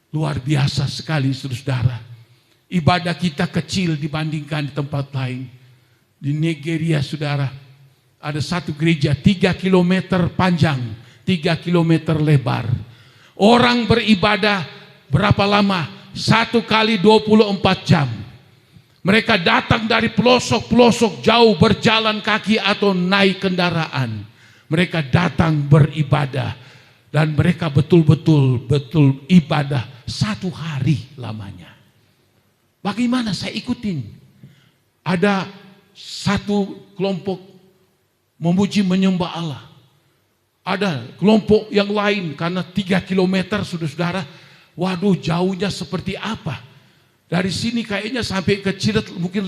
Luar biasa sekali saudara. Ibadah kita kecil dibandingkan di tempat lain. Di Nigeria saudara, ada satu gereja 3 kilometer panjang, 3 kilometer lebar. Orang beribadah berapa lama? 1 kali 24 jam. Mereka datang dari pelosok-pelosok jauh, berjalan kaki atau naik kendaraan. Mereka datang beribadah dan mereka betul-betul ibadah 1 hari lamanya. Bagaimana saya ikutin? Ada satu kelompok memuji menyembah Allah. Ada kelompok yang lain karena 3 kilometer saudara. Waduh, jauhnya seperti apa? Dari sini kayaknya sampai ke Ciret mungkin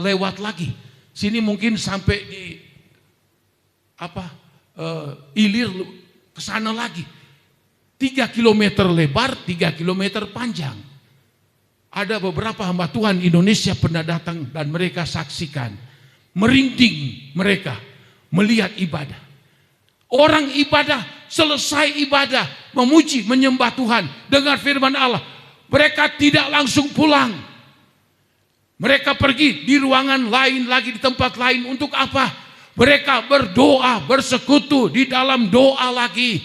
lewat lagi. Sini mungkin sampai di Ilir ke sana lagi. 3 kilometer lebar, 3 kilometer panjang. Ada beberapa hamba Tuhan Indonesia pernah datang dan mereka saksikan. Merinding mereka melihat ibadah. Orang ibadah, selesai ibadah, memuji, menyembah Tuhan, dengar firman Allah. Mereka tidak langsung pulang. Mereka pergi di ruangan lain lagi, di tempat lain. Untuk apa? Mereka berdoa, bersekutu di dalam doa lagi.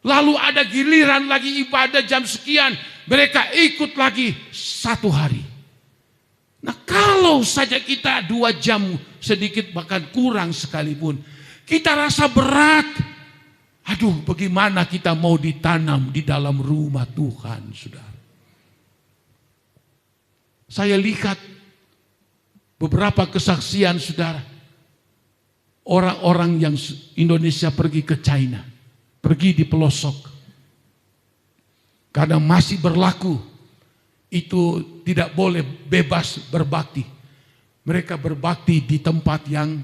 Lalu ada giliran lagi ibadah jam sekian. Mereka ikut lagi 1 hari. Nah, kalau saja kita 2 jam sedikit bahkan kurang sekalipun, kita rasa berat. Aduh, bagaimana kita mau ditanam di dalam rumah Tuhan, saudara. Saya lihat beberapa kesaksian, saudara. Orang-orang yang Indonesia pergi ke China, pergi di pelosok. Karena masih berlaku, itu tidak boleh bebas berbakti. Mereka berbakti di tempat yang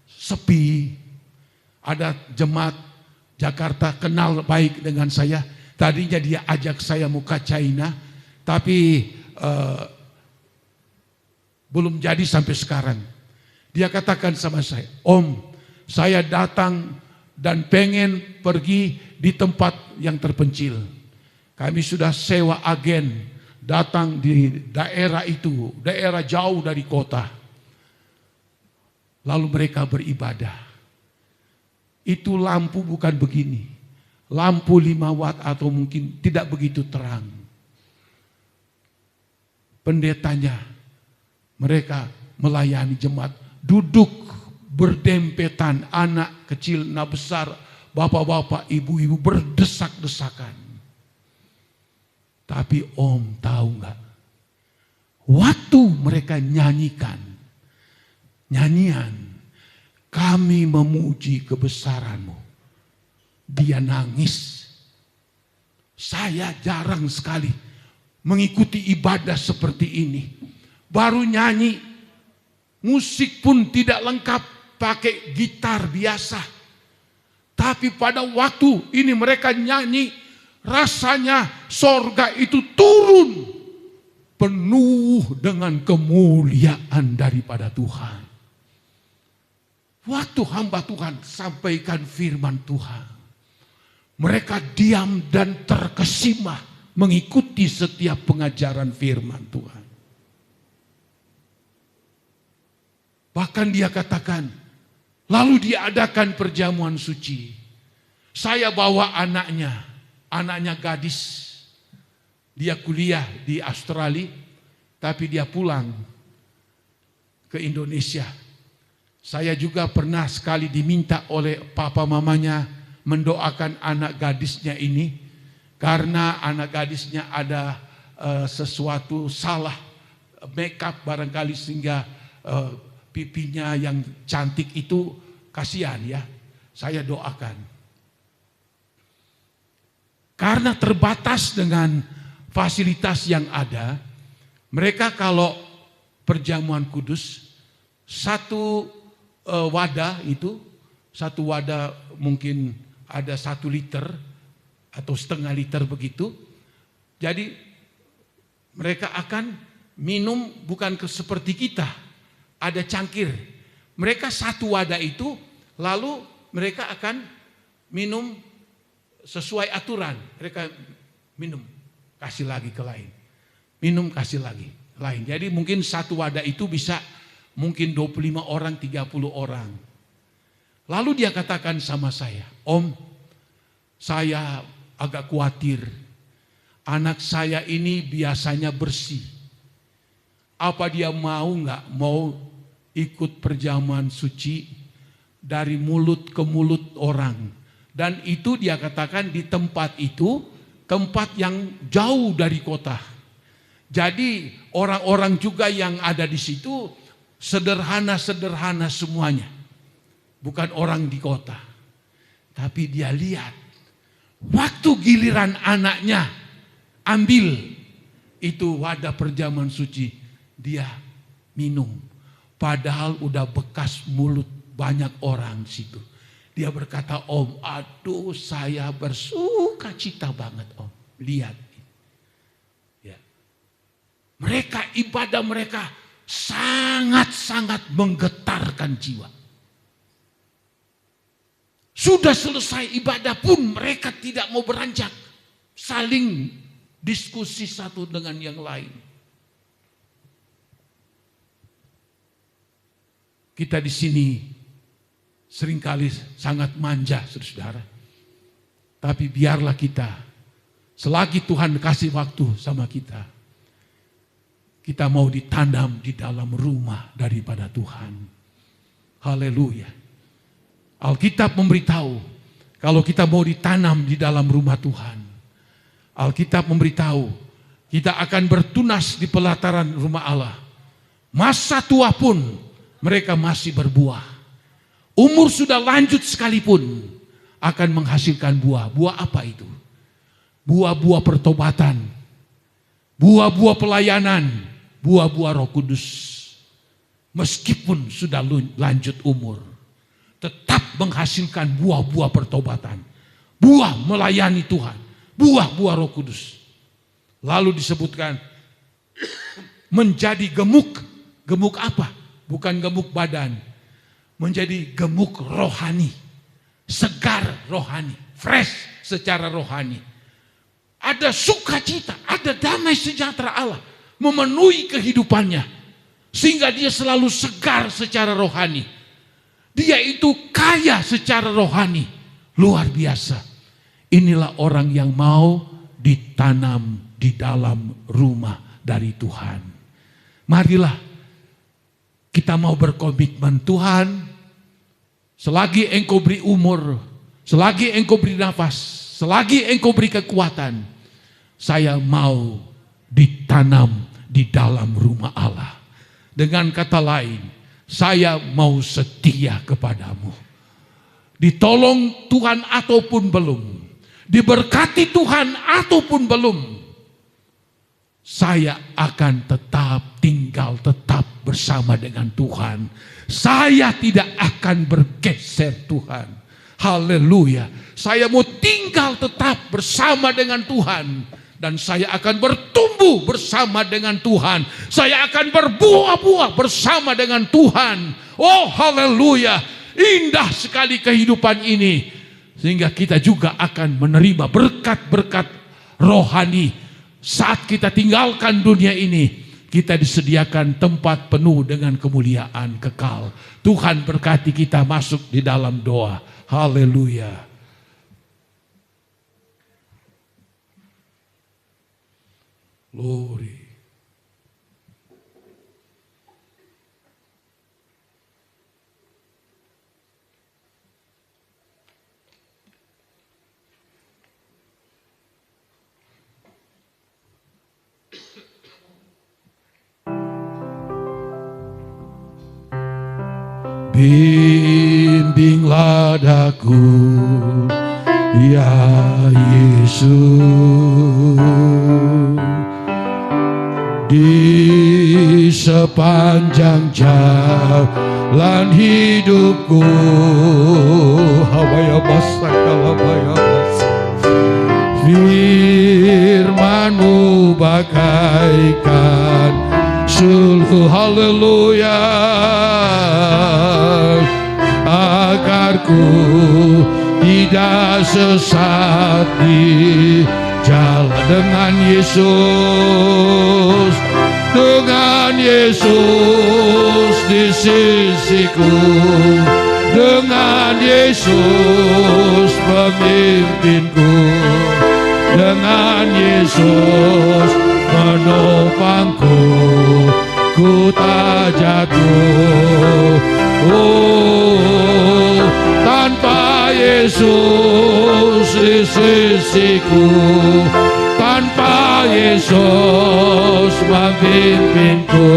sepi. Ada jemaat Jakarta kenal baik dengan saya. Tadinya dia ajak saya mau ke China, tapi belum jadi sampai sekarang. Dia katakan sama saya, Om, saya datang dan pengen pergi di tempat yang terpencil. Kami sudah sewa agen, datang di daerah itu, daerah jauh dari kota. Lalu mereka beribadah. itu lampu bukan begini. Lampu 5 watt atau mungkin tidak begitu terang. Pendetanya, mereka melayani jemaat, duduk berdempetan, anak kecil, anak besar, bapak-bapak, ibu-ibu berdesak-desakan. Tapi Om tahu nggak? Waktu mereka nyanyikan nyanyian, kami memuji kebesaran-Mu, dia nangis. Saya jarang sekali mengikuti ibadah seperti ini. Baru nyanyi, musik pun tidak lengkap, pakai gitar biasa. Tapi pada waktu ini mereka nyanyi, rasanya sorga itu turun penuh dengan kemuliaan daripada Tuhan. Waktu hamba Tuhan sampaikan firman Tuhan, mereka diam dan terkesima mengikuti setiap pengajaran firman Tuhan. Bahkan dia katakan, lalu diadakan perjamuan suci. Saya bawa anaknya gadis. Dia kuliah di Australia, tapi dia pulang ke Indonesia. Saya juga pernah sekali diminta oleh papa mamanya mendoakan anak gadisnya ini, karena anak gadisnya ada sesuatu salah makeup barangkali sehingga pipinya yang cantik itu kasihan ya. Saya doakan. Karena terbatas dengan fasilitas yang ada, mereka kalau perjamuan kudus, satu wadah itu, satu wadah mungkin ada 1 liter atau setengah liter begitu. Jadi mereka akan minum bukan seperti kita, ada cangkir. Mereka satu wadah itu, lalu mereka akan minum sesuai aturan. Mereka minum, kasih lagi ke lain. Minum, kasih lagi lain. Jadi mungkin satu wadah itu bisa mungkin 25 orang, 30 orang. Lalu dia katakan sama saya, Om, saya agak khawatir. Anak saya ini biasanya bersih. Apa dia mau ikut perjamuan suci dari mulut ke mulut orang? Dan itu dia katakan di tempat itu, tempat yang jauh dari kota. Jadi orang-orang juga yang ada di situ sederhana-sederhana semuanya. Bukan orang di kota. Tapi dia lihat, waktu giliran anaknya ambil itu wadah perjamuan suci, dia minum. Padahal udah bekas mulut banyak orang situ. Dia berkata, Om, aduh saya bersuka cita banget Om. Lihat. Ya. Mereka, ibadah mereka sangat-sangat menggetarkan jiwa. Sudah selesai ibadah pun mereka tidak mau beranjak. Saling diskusi satu dengan yang lain. Kita di sini seringkali sangat manja, saudara. Tapi biarlah kita, selagi Tuhan kasih waktu sama kita, kita mau ditanam di dalam rumah daripada Tuhan. Haleluya. Alkitab memberitahu, kalau kita mau ditanam di dalam rumah Tuhan, Alkitab memberitahu, kita akan bertunas di pelataran rumah Allah. Masa tua pun mereka masih berbuah. Umur sudah lanjut sekalipun akan menghasilkan buah. Buah apa itu? Buah-buah pertobatan, buah-buah pelayanan, buah-buah Roh Kudus. Meskipun sudah lanjut umur, tetap menghasilkan buah-buah pertobatan, buah melayani Tuhan, buah-buah Roh Kudus. Lalu disebutkan menjadi gemuk. Gemuk apa? Bukan gemuk badan. Menjadi gemuk rohani, segar rohani, fresh secara rohani. Ada sukacita, ada damai sejahtera Allah memenuhi kehidupannya. Sehingga dia selalu segar secara rohani. Dia itu kaya kaya secara rohani, luar biasa. Inilah orang yang mau ditanam di dalam rumah dari Tuhan. Marilah kita mau berkomitmen, Tuhan, selagi Engkau beri umur, selagi Engkau beri nafas, selagi Engkau beri kekuatan, saya mau ditanam di dalam rumah Allah. Dengan kata lain, saya mau setia kepadamu. Ditolong Tuhan ataupun belum, diberkati Tuhan ataupun belum, saya akan tetap tinggal, tetap bersama dengan Tuhan. Saya tidak akan bergeser, Tuhan. Haleluya. Saya mau tinggal tetap bersama dengan Tuhan. Dan saya akan bertumbuh bersama dengan Tuhan. Saya akan berbuah-buah bersama dengan Tuhan. Oh haleluya. Indah sekali kehidupan ini. Sehingga kita juga akan menerima berkat-berkat rohani. Saat kita tinggalkan dunia ini, kita disediakan tempat penuh dengan kemuliaan kekal. Tuhan berkati kita masuk di dalam doa. Haleluya. Glory. Bimbinglah daku, ya Yesus, di sepanjang jalan hidupku. Habaya basakal habaya basak. Firman-Mu bagaikan sulhu, haleluya, agar ku tidak sesat di jalan. Dengan Yesus, dengan Yesus di sisiku, dengan Yesus pemimpinku, dengan Yesus menopangku, ku tak jatuh. Oh, tanpa Yesus di sisiku, tanpa Yesus memimpinku,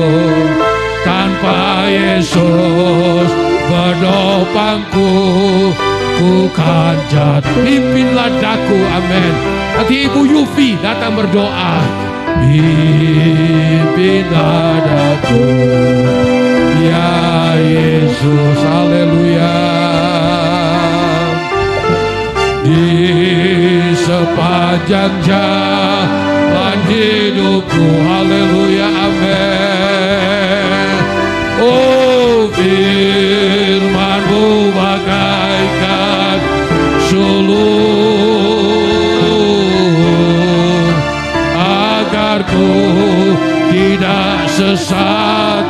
tanpa Yesus menopangku, ku kan jatuh. Pimpinlah daku, amin. Nanti Ibu Yufi datang berdoa. Pimpinlah daku, ya Yesus, haleluya. Di sepanjang jalan hidupku, haleluya, amin. Oh, firman-Mu bagaikan sulur, agar ku tidak sesat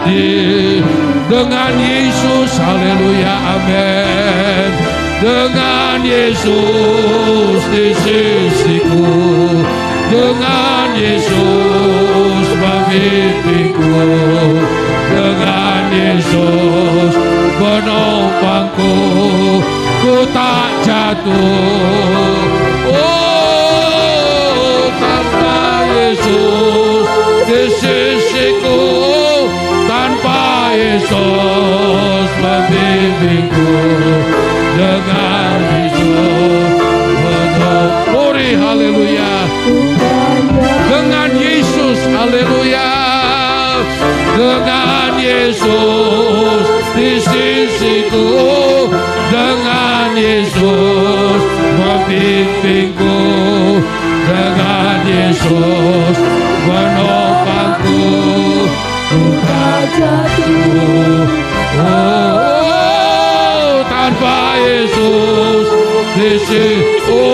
dengan Yesus, haleluya, amin. Dengan Yesus di sisiku, dengan Yesus memimpinku, dengan Yesus menopangku, ku tak jatuh. Oh, tanpa Yesus di sisiku, tanpa Yesus memimpinku, dengan Yesus menopori, haleluya. Dengan Yesus, haleluya. Dengan Yesus di sisiku, dengan Yesus memimpinku, dengan Yesus menopangku, ku tak jatuh. Oh, tanpa Yesus di sisiku,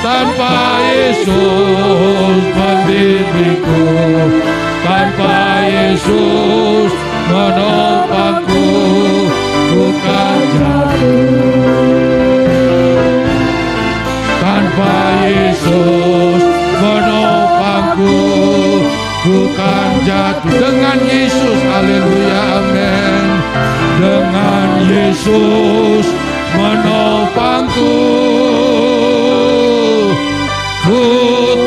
tanpa Yesus memimpinku, tanpa Yesus menopangku, ku kan jatuh. Yesus menopangku, ku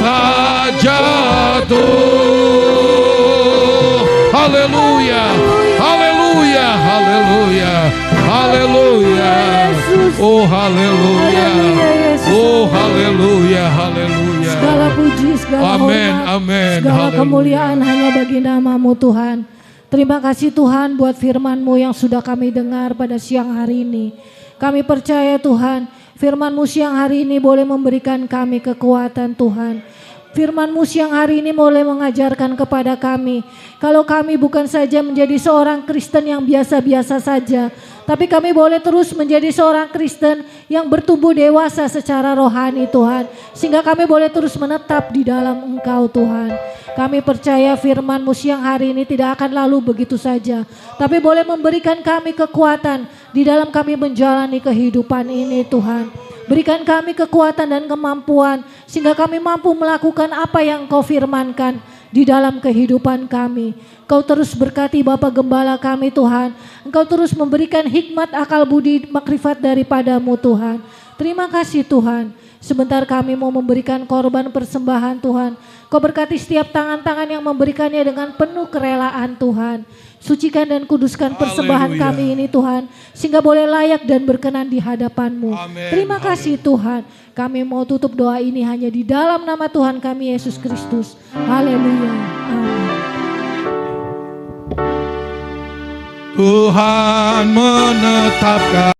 tak jatuh. Haleluya, haleluya, haleluya, haleluya. Oh haleluya, oh haleluya, haleluya. Segala puji, segala Amin, hormat, amin, segala haleluya. kemuliaan hanya bagi nama-Mu Tuhan. Terima kasih Tuhan buat firman-Mu yang sudah kami dengar pada siang hari ini. Kami percaya Tuhan, firman-Mu siang hari ini boleh memberikan kami kekuatan Tuhan. Firman-Mu siang hari ini boleh mengajarkan kepada kami, kalau kami bukan saja menjadi seorang Kristen yang biasa-biasa saja, tapi kami boleh terus menjadi seorang Kristen yang bertumbuh dewasa secara rohani Tuhan, sehingga kami boleh terus menetap di dalam Engkau Tuhan. Kami percaya firman-Mu siang hari ini tidak akan lalu begitu saja, tapi boleh memberikan kami kekuatan di dalam kami menjalani kehidupan ini Tuhan. Berikan kami kekuatan dan kemampuan sehingga kami mampu melakukan apa yang Engkau firmankan di dalam kehidupan kami. Engkau terus berkati Bapa Gembala kami Tuhan. Engkau terus memberikan hikmat, akal budi, makrifat daripada-Mu Tuhan. Terima kasih Tuhan. Sebentar kami mau memberikan korban persembahan Tuhan. Kau berkati setiap tangan-tangan yang memberikannya dengan penuh kerelaan Tuhan. Sucikan dan kuduskan persembahan kami ini Tuhan, sehingga boleh layak dan berkenan di hadapan-Mu. Terima kasih Tuhan. Kami mau tutup doa ini hanya di dalam nama Tuhan kami Yesus Kristus. Haleluya. Amin. Tuhan menetapkan